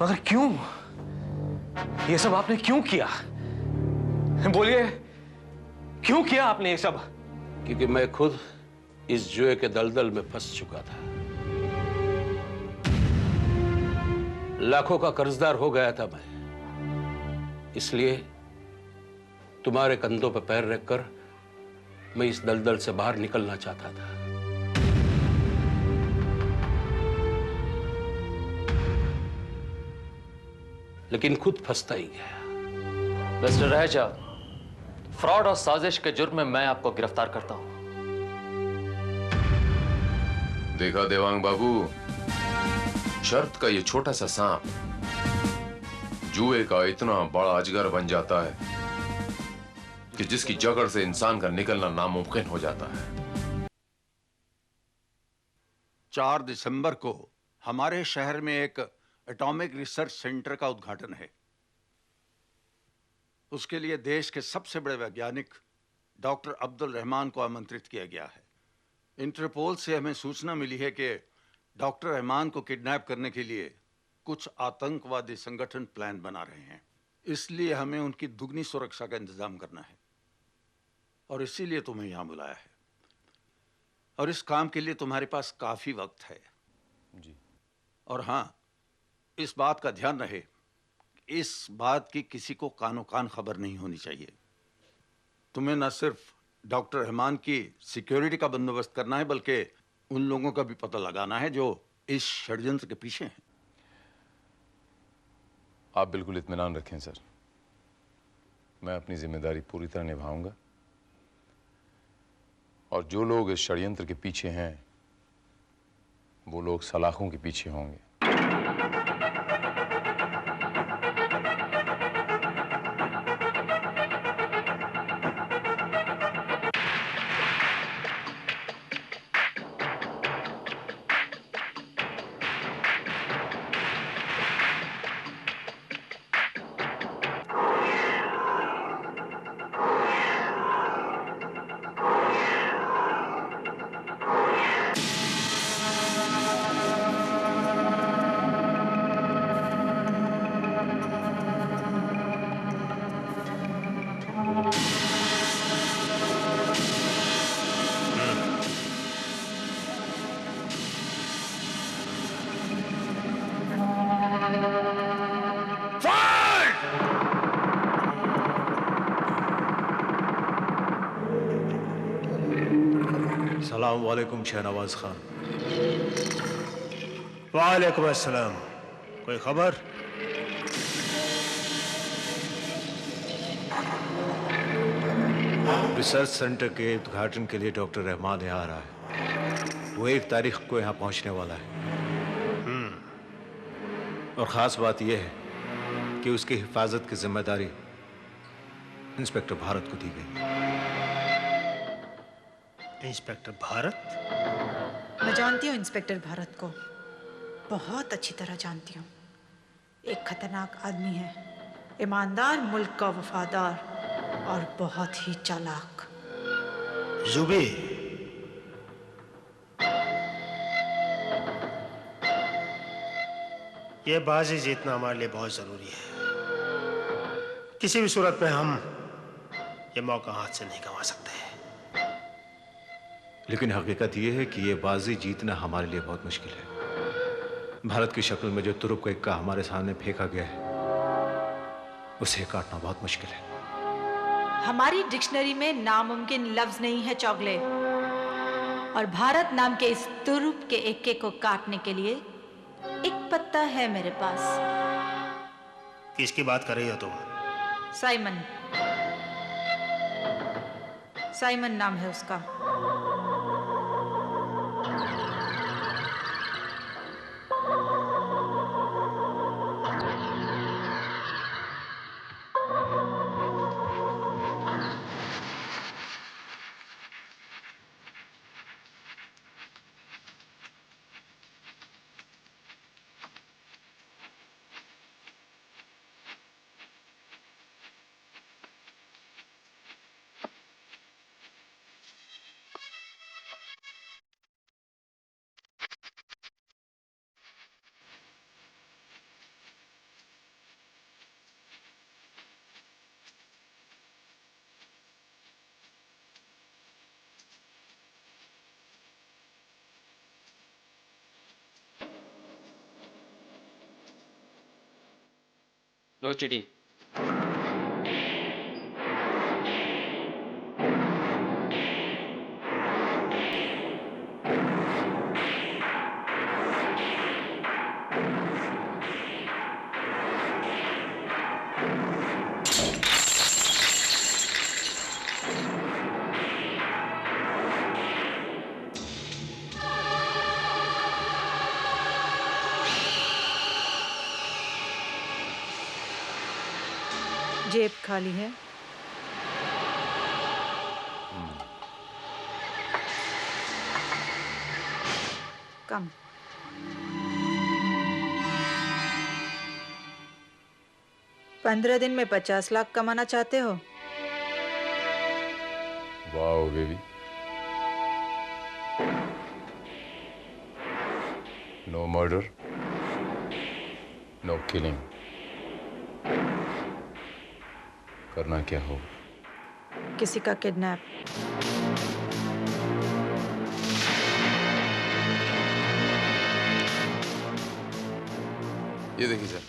मगर क्यों? ये सब आपने क्यों किया? बोलिए, क्यों किया आपने ये सब? क्योंकि मैं खुद इस जुए के दलदल में फंस चुका था। लाखों का कर्जदार हो गया था मैं। इसलिए तुम्हारे कंधों पर पैर रखकर मैं इस दलदल से बाहर निकलना चाहता था। लेकिन खुद फंसता ही गया। मिस्टर रहेजा, फ्रॉड और साजिश के जुर्म में मैं आपको गिरफ्तार करता हूं। देखा देवांग बाबू, शर्त का ये छोटा सा सांप जुए का इतना बड़ा अजगर बन जाता है कि जिसकी जकड़ से इंसान का निकलना नामुमकिन हो जाता है। 4 दिसंबर को हमारे शहर में एक एटॉमिक रिसर्च सेंटर का उद्घाटन है। उसके लिए देश के सबसे बड़े वैज्ञानिक डॉक्टर अब्दुल रहमान को आमंत्रित किया गया है। इंटरपोल से हमें सूचना मिली है कि डॉक्टर रहमान को किडनैप करने के लिए कुछ आतंकवादी संगठन प्लान बना रहे हैं। इसलिए हमें उनकी दुगनी सुरक्षा का इंतजाम करना है और इसीलिए तुम्हें यहां बुलाया है। और इस काम के लिए तुम्हारे पास काफी वक्त है जी। और हां, इस बात का ध्यान रहे, इस बात की किसी को कानो कान खबर नहीं होनी चाहिए। तुम्हें न सिर्फ डॉक्टर रहमान की सिक्योरिटी का बंदोबस्त करना है, बल्कि उन लोगों का भी पता लगाना है जो इस षड्यंत्र के पीछे हैं। आप बिल्कुल इत्मीनान रखें सर, मैं अपनी जिम्मेदारी पूरी तरह निभाऊंगा और जो लोग इस षड्यंत्र के पीछे हैं वो लोग सलाखों के पीछे होंगे। अस्सलाम वालेकुम शहनवाज खान। वालेकुम अस्सलाम। कोई खबर? रिसर्च सेंटर के उद्घाटन के लिए डॉक्टर रहमान यहाँ आ रहा है। वो 1 तारीख को यहाँ पहुँचने वाला है। और ख़ास बात यह है कि उसकी हिफाजत की जिम्मेदारी इंस्पेक्टर भारत को दी गई। इंस्पेक्टर भारत? मैं जानती हूँ इंस्पेक्टर भारत को, बहुत अच्छी तरह जानती हूँ। एक खतरनाक आदमी है, ईमानदार, मुल्क का वफादार और बहुत ही चालाक। जुबी, ये बाजी जीतना हमारे लिए बहुत जरूरी है। किसी भी सूरत में हम ये मौका हाथ से नहीं गंवा सकते। लेकिन हकीकत यह है कि ये बाजी जीतना हमारे लिए बहुत मुश्किल है। भारत की शक्ल में जो तुरुप का इक्का हमारे सामने फेंका गया है, उसे काटना बहुत मुश्किल है। हमारी डिक्शनरी में नामुमकिन लफ्ज नहीं है चौगले, और भारत नाम के इस तुरुप के इक्के को काटने के लिए एक पत्ता है मेरे पास। किसकी बात कर रही हो तुम? साइमन, साइमन नाम है उसका। लो चिड़ी। जेब खाली है? कम। पंद्रह दिन में 50 लाख कमाना चाहते हो? Wow baby, no murder, no killing, करना क्या हो? किसी का किडनैप। ये देखिए सर,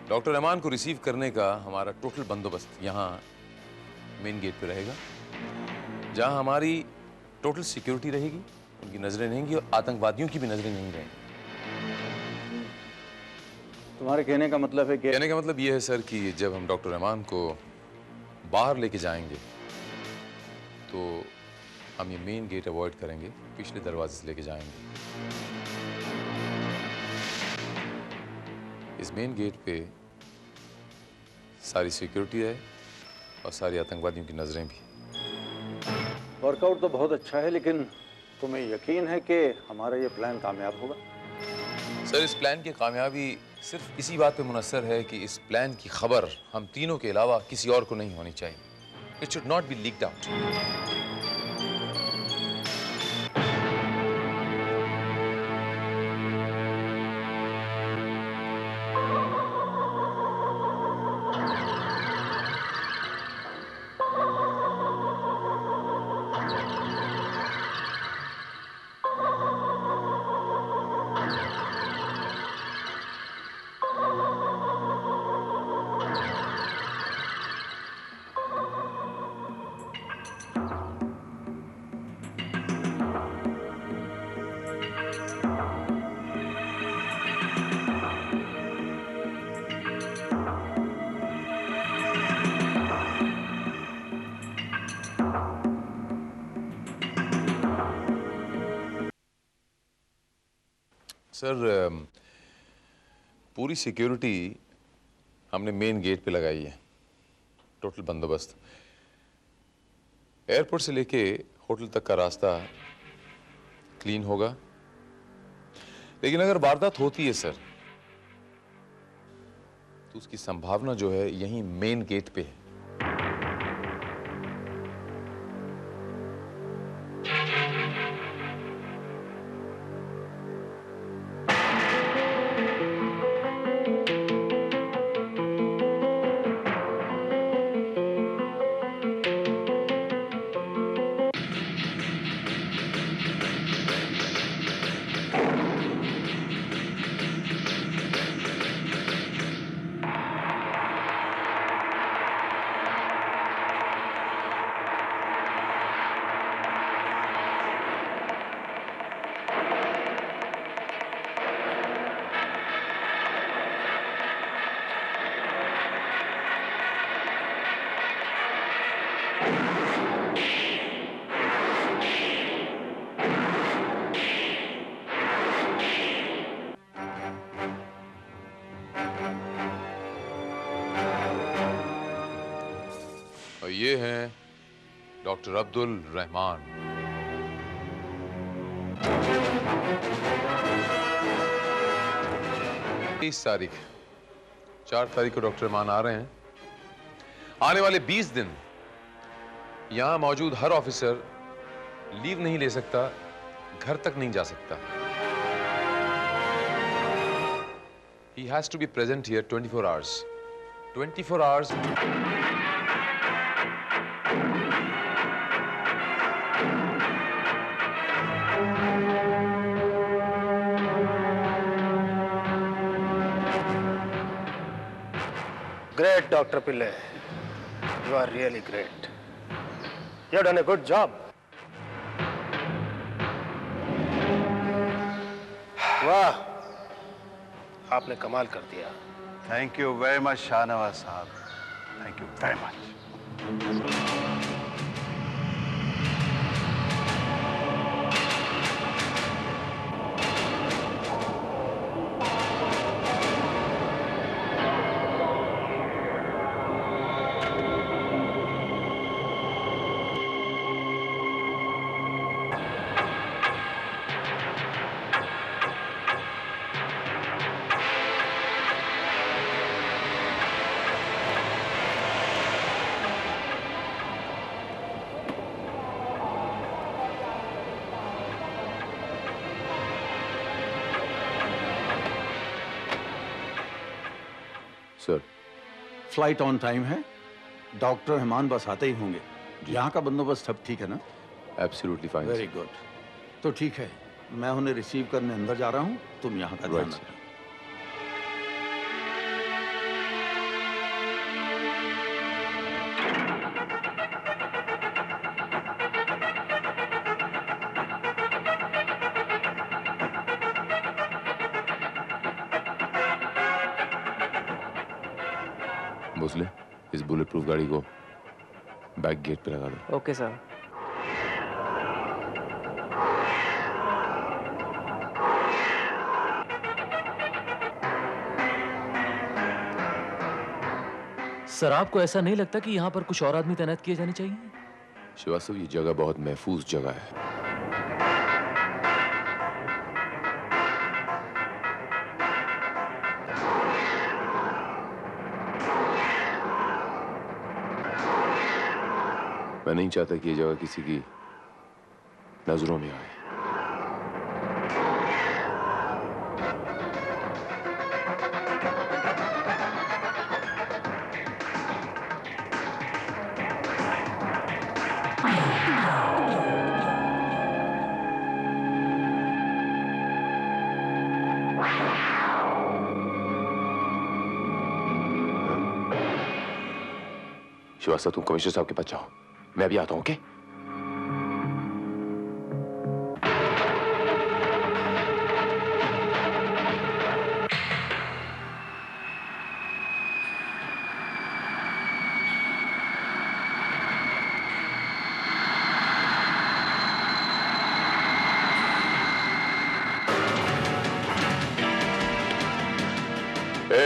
डॉक्टर रहमान को रिसीव करने का हमारा टोटल बंदोबस्त यहाँ मेन गेट पे रहेगा, जहाँ हमारी टोटल सिक्योरिटी रहेगी, उनकी नजरें रहेंगी और आतंकवादियों की भी नजरें नहीं रहेंगी। तुम्हारे कहने का मतलब है कि? कहने का मतलब ये है सर कि जब हम डॉक्टर रहमान को बाहर लेके जाएंगे तो हम ये मेन गेट अवॉइड करेंगे, पिछले दरवाजे से लेके जाएंगे। इस मेन गेट पे सारी सिक्योरिटी है और सारी आतंकवादियों की नजरें भी। वर्कआउट तो बहुत अच्छा है, लेकिन तुम्हें यकीन है कि हमारा ये प्लान कामयाब होगा? सर, इस प्लान की कामयाबी सिर्फ इसी बात पे मुनस्सर है कि इस प्लान की खबर हम तीनों के अलावा किसी और को नहीं होनी चाहिए। It should not be leaked out. Sir, पूरी सिक्योरिटी हमने मेन गेट पे लगाई है, टोटल बंदोबस्त। एयरपोर्ट से लेके होटल तक का रास्ता क्लीन होगा, लेकिन अगर वारदात होती है सर, तो उसकी संभावना जो है यहीं मेन गेट पे है। और ये हैं डॉक्टर अब्दुल रहमान। 30 तारीख, 4 तारीख को डॉक्टर रहमान आ रहे हैं। आने वाले 20 दिन यहां मौजूद हर ऑफिसर लीव नहीं ले सकता, घर तक नहीं जा सकता। He has to be present here 24 hours. 24 hours. Great, Dr. Pillai. You are really great. You have done a good job. वाह, आपने कमाल कर दिया। Thank you very much Shahnawaz साहब, thank you very much. Sir, flight on time है। Doctor Rehman बस आते ही होंगे। यहाँ का बंदोबस्त सब ठीक है ना? Absolutely fine. Very good. तो ठीक है, मैं उन्हें रिसीव करने अंदर जा रहा हूँ, तुम यहाँ का ध्यान रखना। भोसले, इस बुलेट प्रूफ गाड़ी को बैक गेट पे लगा दो। Okay sir. सर, आपको ऐसा नहीं लगता कि यहाँ पर कुछ और आदमी तैनात किए जाने चाहिए? श्रीवास्तव, ये जगह बहुत महफूज जगह है। मैं नहीं चाहता कि ये जगह किसी की नजरों में आए। श्रीवास्तव, तुम कमिश्नर साहब के पास जाओ, मैं भी आता हूं। Okay?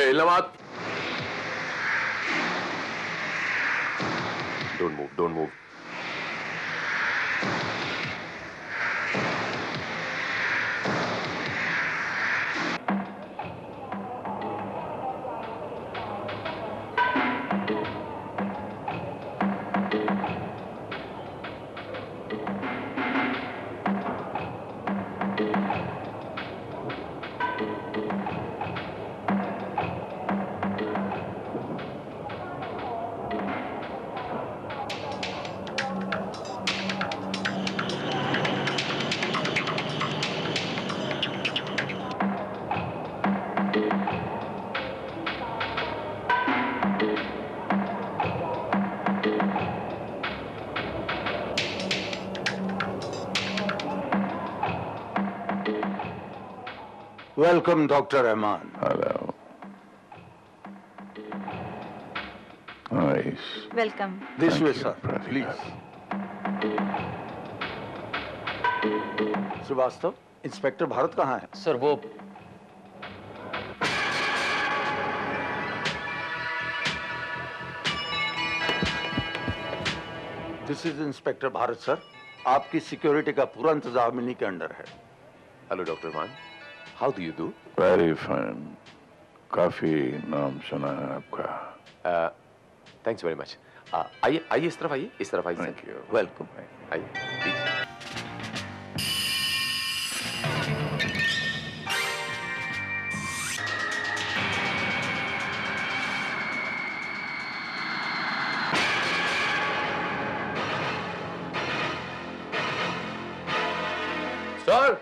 Allahabad, don't move, don't move. Welcome, Dr. Rahman. Hello. Nice. Welcome. This way, sir. Please. Srivastava, inspector Bharat कहाँ है? सर, वो this is inspector Bharat sir, आपकी सिक्योरिटी का पूरा इंतजाम इन्हीं के अंडर है। Hello doctor Rahman, how do you do? Very fine, काफी नाम सुना है आपका। Thanks very much. आइए आइए, इस तरफ आइए, इस तरफ आइए। Thank you. वेलकम, आइए प्लीज। सर,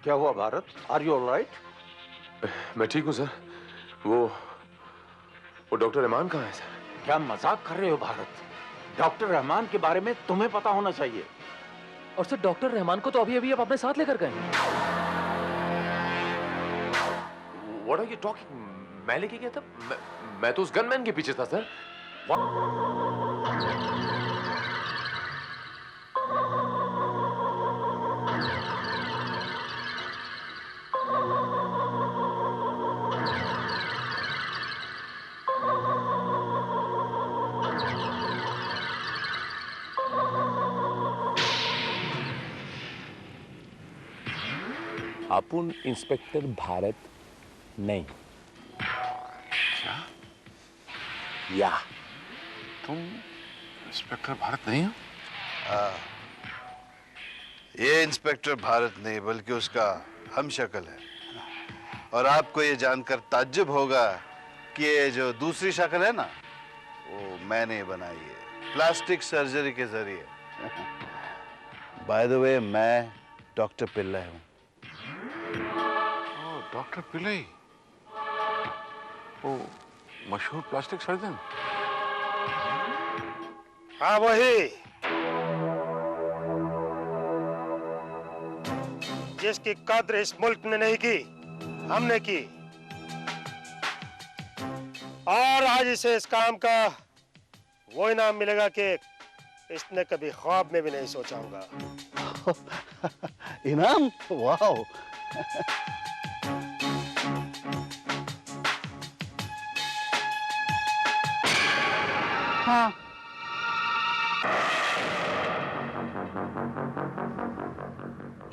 क्या हुआ भारत? Are you alright? मैं ठीक हूँ सर। वो डॉक्टर रहमान कहाँ है सर? क्या मजाक कर रहे हो भारत? डॉक्टर रहमान के बारे में तुम्हें पता होना चाहिए। और सर डॉक्टर रहमान को तो अभी अभी आप अपने साथ लेकर गए। What are you talking? मैं लेके गया था? मैं तो उस गनमैन के पीछे था सर। आपण इंस्पेक्टर भारत नहीं। क्या? या तुम इंस्पेक्टर भारत नहीं हो? ये इंस्पेक्टर भारत नहीं बल्कि उसका हमशक्ल है। और आपको ये जानकर ताज्जुब होगा कि ये जो दूसरी शक्ल है ना, वो मैंने बनाई है प्लास्टिक सर्जरी के जरिए। बाय द वे, मैं डॉक्टर पिल्लाई हूँ। डॉक्टर पिल्लाई, वो मशहूर प्लास्टिक सर्जन। हाँ वही, जिसकी कद्र इस मुल्क ने नहीं की, हमने की। और आज इसे इस काम का वो इनाम मिलेगा कि इसने कभी ख्वाब में भी नहीं सोचा होगा। इनाम? वाह। हाँ।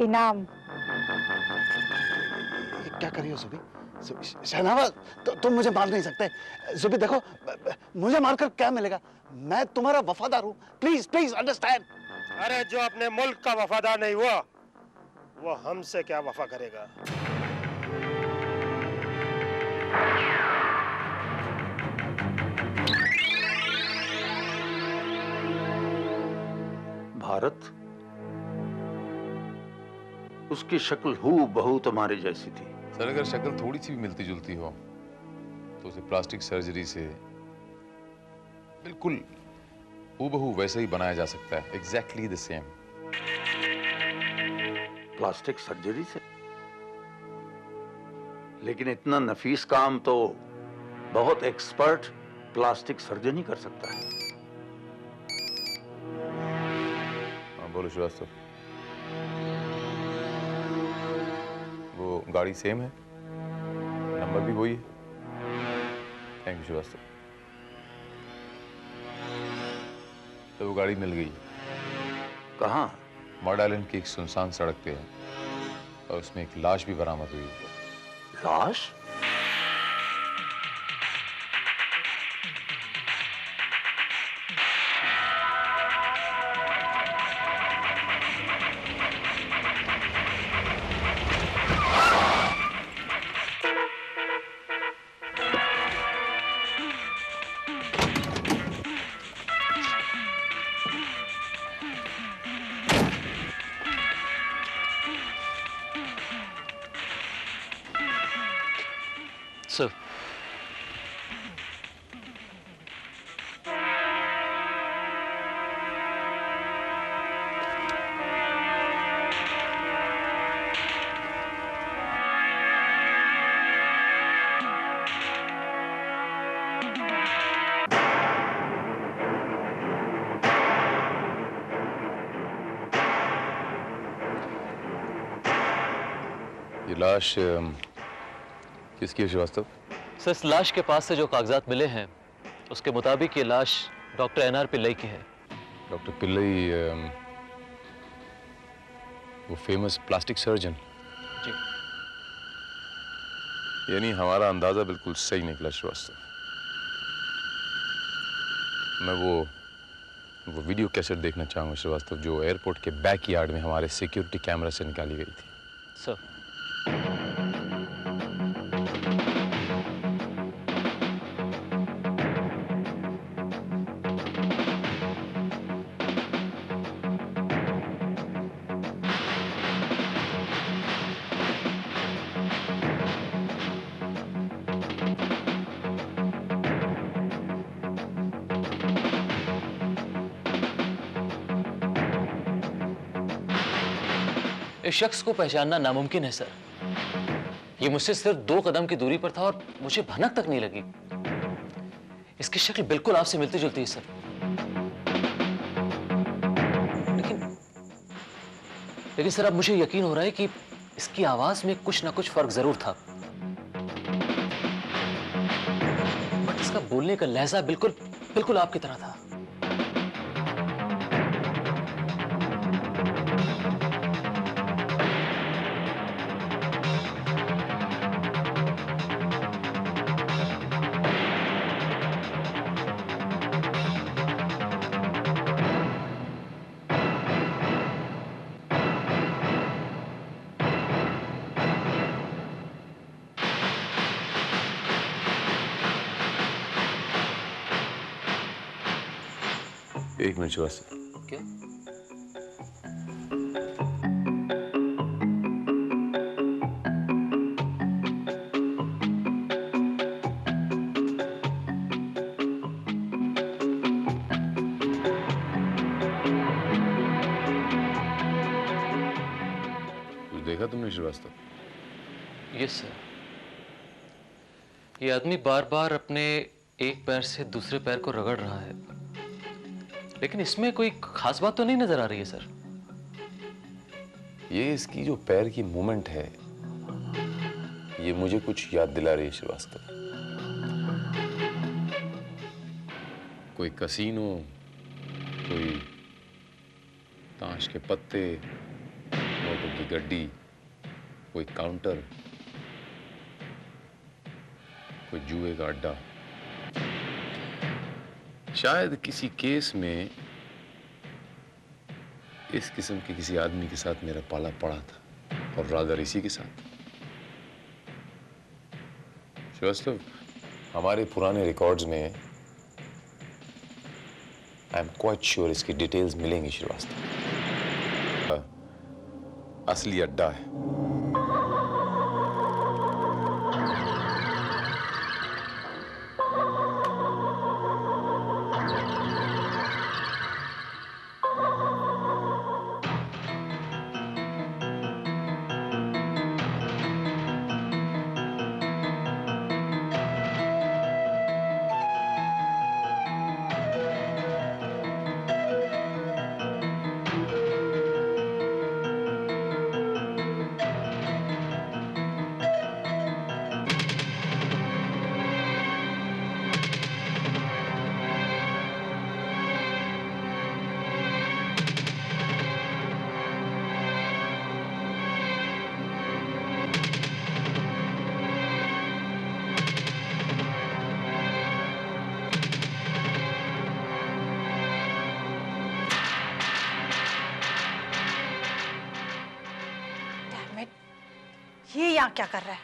इनाम? क्या करियो जुबी? शहनावाज, तुम मुझे मार नहीं सकते। जुबी देखो, मुझे मारकर क्या मिलेगा? मैं तुम्हारा वफादार हूँ। Please please understand. अरे जो अपने मुल्क का वफादार नहीं हुआ, वो हमसे क्या वफा करेगा? भारत, उसकी शक्ल हूबहू तुम्हारी जैसी थी। सर अगर शक्ल थोड़ी सी भी मिलती जुलती हो तो उसे प्लास्टिक सर्जरी से बिल्कुल हूबहू वैसे ही बनाया जा सकता है। Exactly the same. Plastic surgery से? लेकिन इतना नफीस काम तो बहुत एक्सपर्ट प्लास्टिक सर्जन ही कर सकता है। हाँ बोलो श्रीवास्तव। वो गाड़ी सेम है, नंबर भी वही है। Thank you Srivastava. तो वो गाड़ी मिल गई। कहाँ? मॉड आइलैंड की एक सुनसान सड़क पे है और उसमें एक लाश भी बरामद हुई है। लाश? सर ये लाश किसकी है श्रीवास्तव? सर, इस लाश के पास से जो कागजात मिले हैं उसके मुताबिक ये लाश डॉक्टर एनआर पिल्लई की है। डॉक्टर पिल्लई वो फेमस प्लास्टिक सर्जन? जी। यानी हमारा अंदाजा बिल्कुल सही निकला श्रीवास्तव। मैं वो वीडियो कैसेट देखना चाहूंगा श्रीवास्तव, जो एयरपोर्ट के बैक यार्ड में हमारे सिक्योरिटी कैमरा से निकाली गई थी। सर। इस शख्स को पहचानना नामुमकिन है सर। ये मुझसे सिर्फ 2 कदम की दूरी पर था और मुझे भनक तक नहीं लगी। इसकी शक्ल बिल्कुल आपसे मिलती जुलती है सर। लेकिन सर अब मुझे यकीन हो रहा है कि इसकी आवाज में कुछ ना कुछ फर्क जरूर था। बट इसका बोलने का लहजा बिल्कुल आपकी तरह था। एक मिनट श्रीवास्तव। क्या? कुछ देखा तुमने श्रीवास्तव? Yes sir. ये आदमी बार बार अपने एक पैर से दूसरे पैर को रगड़ रहा है, लेकिन इसमें कोई खास बात तो नहीं नजर आ रही है सर। ये इसकी जो पैर की मूवमेंट है, ये मुझे कुछ याद दिला रही है श्रीवास्तव। कोई कसीनो, कोई ताश के पत्ते, नोटों की गड्डी, कोई काउंटर, कोई जुए का अड्डा। शायद किसी केस में इस किस्म के किसी आदमी के साथ मेरा पाला पड़ा था, और रादर इसी के साथ। श्रीवास्तव, हमारे पुराने रिकॉर्ड्स में आई एम क्वाइट श्योर इसकी डिटेल्स मिलेंगी श्रीवास्तव। असली अड्डा है। ये यहाँ क्या कर रहा है?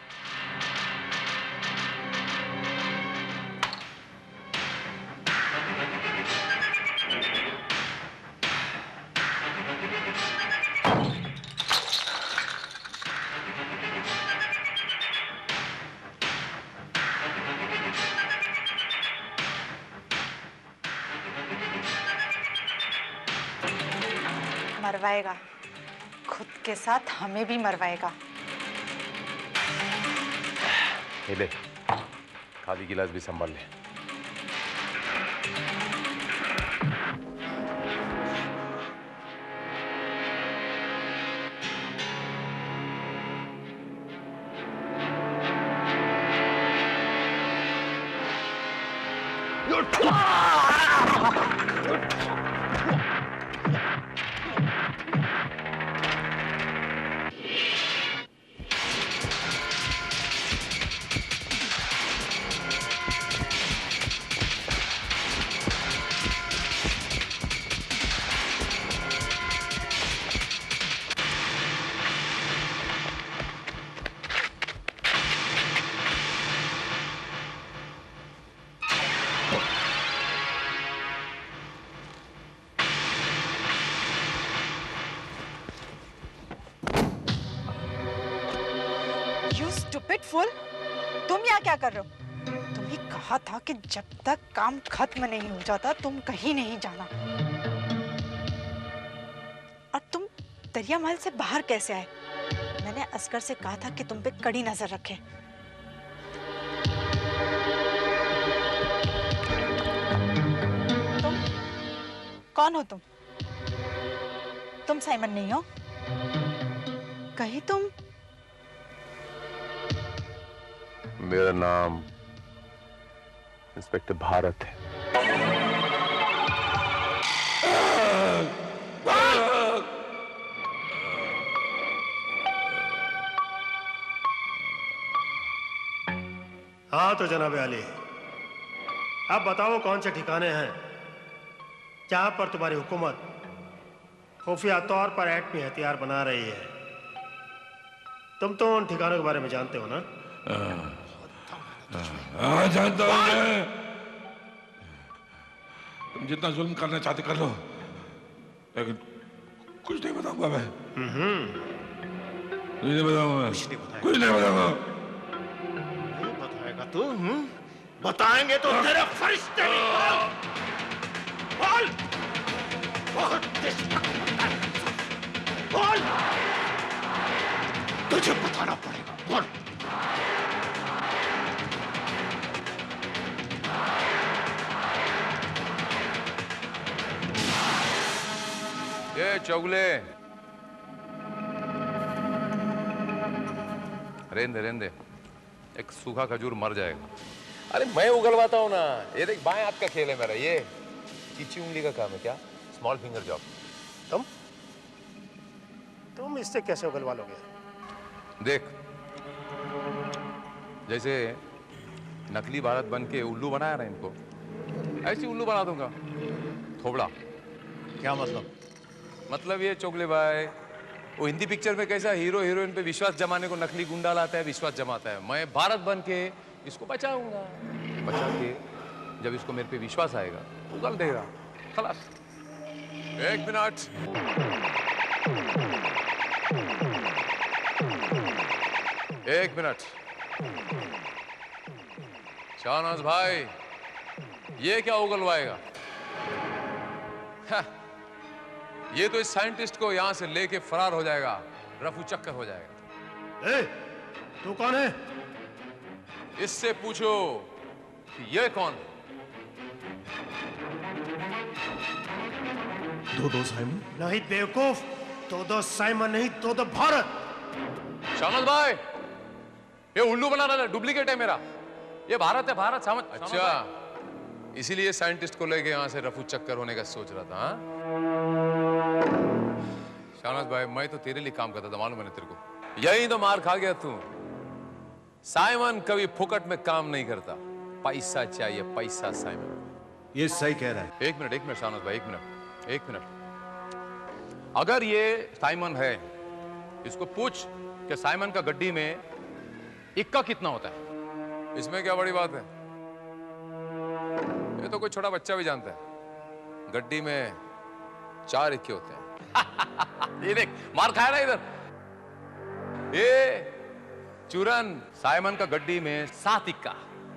मरवाएगा, खुद के साथ हमें भी मरवाएगा। ये ले, खाली गिलास भी संभाल ले। You stupid fool! तुम यहाँ क्या कर रहे हो? तुम्हें कहा था कि जब तक काम खत्म नहीं हो जाता तुम कहीं नहीं जाना। और तुम दरिया महल से बाहर कैसे आए? मैंने असगर से कहा था कि तुम पे कड़ी नजर रखे। तुम कौन हो? तुम साइमन नहीं हो? कहीं तुम? मेरा नाम इंस्पेक्टर भारत है। हाँ तो जनाब आली, अब बताओ कौन से ठिकाने हैं जहां पर तुम्हारी हुकूमत खुफिया तौर पर एटमी हथियार बना रही है? तुम तो उन ठिकानों के बारे में जानते हो ना? हाँ जानता हूँ मैं। तुम जितना जुल्म करना चाहते कर लो, लेकिन कुछ नहीं बताऊंगा मैं। कुछ नहीं बताऊंगा मैं। कुछ नहीं बताऊंगा। नहीं बताएगा तू? बताएंगे तो तेरे फरिश्ते बोल। बहुत बोल। तुझे बताना पड़ेगा। बोल। ये चौगले, रेंदे रेंदे, एक सूखा खजूर मर जाएगा। अरे मैं उगलवाता हूँ ना। ये देख, बाएं हाथ का खेल है मेरा। ये चीची उंगली का काम है। क्या? Small finger job. तुम इससे कैसे उगलवा लोगे? देख, जैसे नकली भारत बन के उल्लू बनाया ना इनको, ऐसी उल्लू बना दूंगा। थोबड़ा। क्या मतलब? मतलब ये चोगले भाई, वो हिंदी पिक्चर में कैसा हीरो हीरोइन पे विश्वास जमाने को नकली गुंडा लाता है, विश्वास जमाता है, मैं भारत बन के इसको बचाऊंगा। बचा के जब इसको मेरे पे विश्वास आएगा उगल देगा। खलास। एक मिनट। एक मिनट। शाहनाज भाई, ये क्या उगलवाएगा? ये तो इस साइंटिस्ट को यहां से लेके फरार हो जाएगा, रफू चक्कर हो जाएगा। ए, तू कौन है? इससे पूछो कि ये कौन है? दो साइमन? नहीं बेवकूफ, दो साइमन नहीं, दो भारत। शाहनाज भाई, ये उल्लू बना रहा है, डुप्लीकेट है मेरा। ये भारत है, भारत। समझ? अच्छा, इसीलिए साइंटिस्ट को लेके यहां से रफू चक्कर होने का सोच रहा था। हाँ? शाहनाज भाई, मैं तो तेरे लिए काम करता था, मालूम है ना तेरे को। यही तो मार खा गया तू। साइमन कभी फुकट में काम नहीं करता, पैसा चाहिए, पैसा साइमन। ये सही कह रहा है। एक मिनट शाहनाज भाई, एक मिनट। अगर ये साइमन है, इसको पूछ कि साइमन का गड्डी में इक्का कितना होता है। इसमें क्या बड़ी बात है? ये तो कोई छोटा बच्चा भी जानता है। गड्डी में 4 इक्के होते हैं। ये देख, मार खाया ना इधर। ये चूरन, साइमन का गड्डी में 7 इक्का।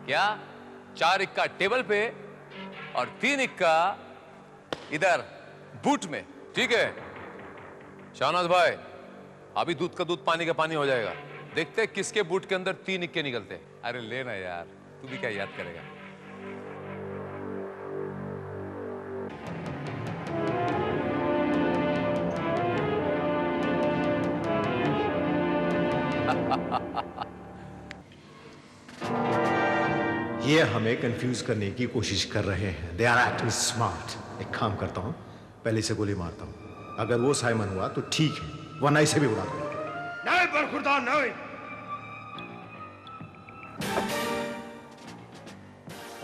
क्या? 4 इक्का टेबल पे और 3 इक्का इधर बूट में। ठीक है शाहनाज भाई, अभी दूध का दूध, पानी का पानी हो जाएगा। देखते हैं किसके बूट के अंदर 3 इक्के निकलते हैं। अरे लेना यार, तू भी क्या याद करेगा। ये हमें कंफ्यूज करने की कोशिश कर रहे हैं। They are acting smart. एक काम करता हूं, पहले से गोली मारता हूं। अगर वो साइमन हुआ तो ठीक है, वरना इसे भी उड़ा दूंगा। नहीं बरखुरदार नहीं।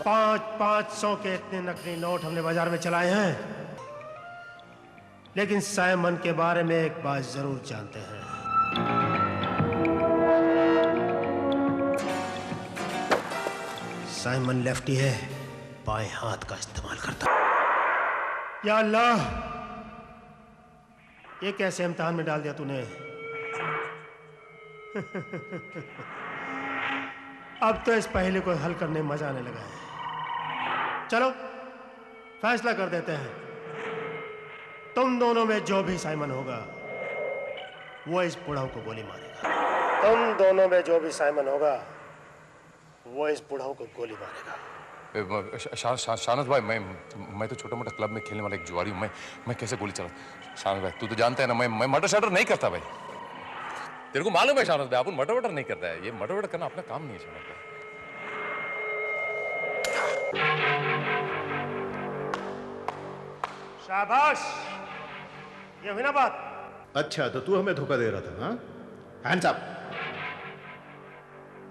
500 के इतने नकली नोट हमने बाजार में चलाए हैं, लेकिन साइमन के बारे में एक बात जरूर जानते हैं। साइमन लेफ्टी है, बाएं हाथ का इस्तेमाल करता है। या अल्लाह, ये कैसे इम्तिहान में डाल दिया तूने? अब तो इस पहेली को हल करने में मजा आने लगा है। चलो फैसला कर देते हैं, तुम दोनों में जो भी साइमन होगा वो इस बुढ़ाऊ को गोली मारेगा। तुम दोनों में जो भी साइमन होगा वो इस बुढ़ाऊ को गोली मारेगा। शानस भाई, मैं तो छोटा मोटा क्लब में खेलने वाला एक जुआरी हूँ। मैं कैसे गोली चला? शानस भाई तू तो जानता है ना, मैं मर्डर शर्डर नहीं करता भाई। तेरे को मालूम है शानस भाई, अपन मर्डर वर्डर नहीं करता है। ये मर्डर वर्डर करना अपना काम नहीं है शानस भाई। शाबाश, ये हुई ना बात। अच्छा, तो तू हमें धोखा दे रहा था? हाँ, हैंड्स अप।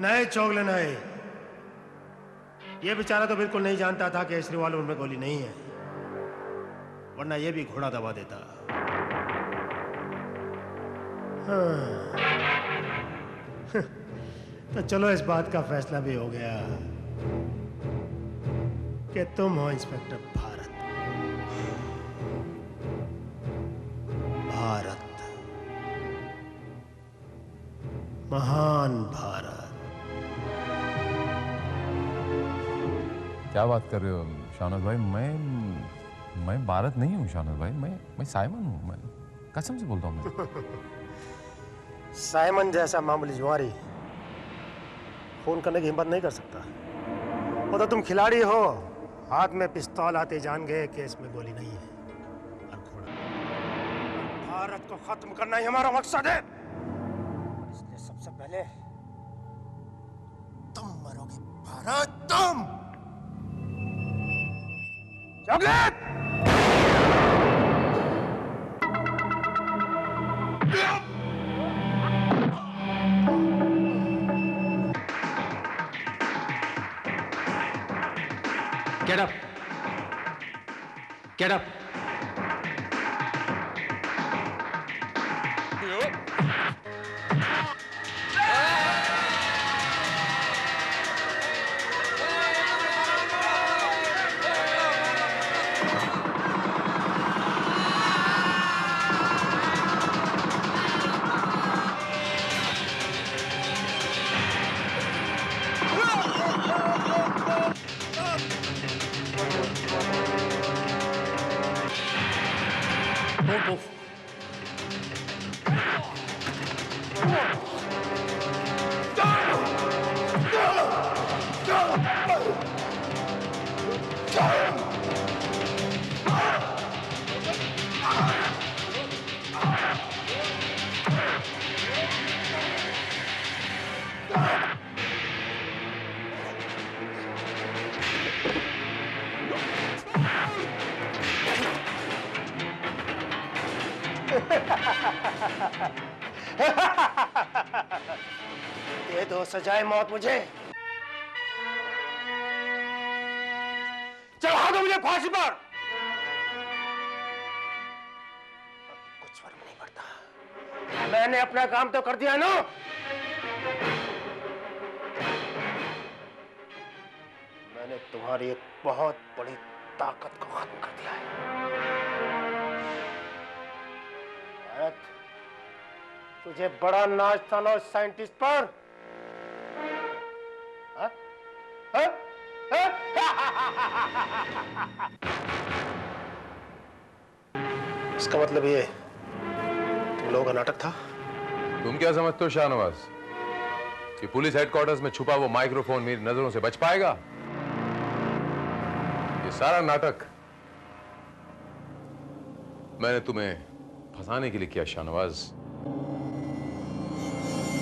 नहीं चोगले नहीं, ये बेचारा तो बिल्कुल नहीं जानता था कि इस रिवॉल्वर में गोली नहीं है, वरना ये भी घोड़ा दबा देता। हाँ। तो चलो इस बात का फैसला भी हो गया कि तुम हो इंस्पेक्टर भारत। भारत, महान भारत। क्या बात कर रहे हो शानस भाई? मैं भारत नहीं हूँ शानस भाई, मैं साइमन हूँ। मैं कसम से बोलता हूँ मैं। साइमन जैसा मामूली जुआरी फोन करने की हिम्मत नहीं कर सकता। वो तो तुम खिलाड़ी हो, हाथ में पिस्तौल आते जान गए कि इसमें गोली नहीं है। और घोड़ा, भारत को खत्म करना ही हमारा मकसद है, इसलिए सबसे पहले तुम मरोगे भारत, तुम। Chocolate! Get up! Get up! Don't move. दे दो सजाए मौत मुझे, चढ़ा दो मुझे फांसी पर। कुछ फर्क नहीं पड़ता, मैंने अपना काम तो कर दिया ना। मैंने तुम्हारी एक बहुत बड़ी ताकत को खत्म कर दिया है। भारत, तुझे बड़ा नाच था ना उस साइंटिस्ट पर। हा? हा? हा? इसका मतलब ये तुम लोगों का नाटक था? तुम क्या समझते हो शाहनवाज कि पुलिस हेडक्वार्टर्स में छुपा वो माइक्रोफोन मेरी नजरों से बच पाएगा? ये सारा नाटक मैंने तुम्हें फंसाने के लिए किया शाहनवाज।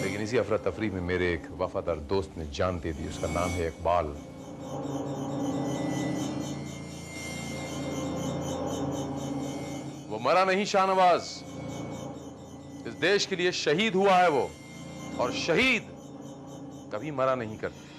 लेकिन इसी अफरा तफरी में मेरे एक वफादार दोस्त ने जान दे दी। उसका नाम है इकबाल। मरा नहीं शाहनवाज, इस देश के लिए शहीद हुआ है वो, और शहीद कभी मरा नहीं करते।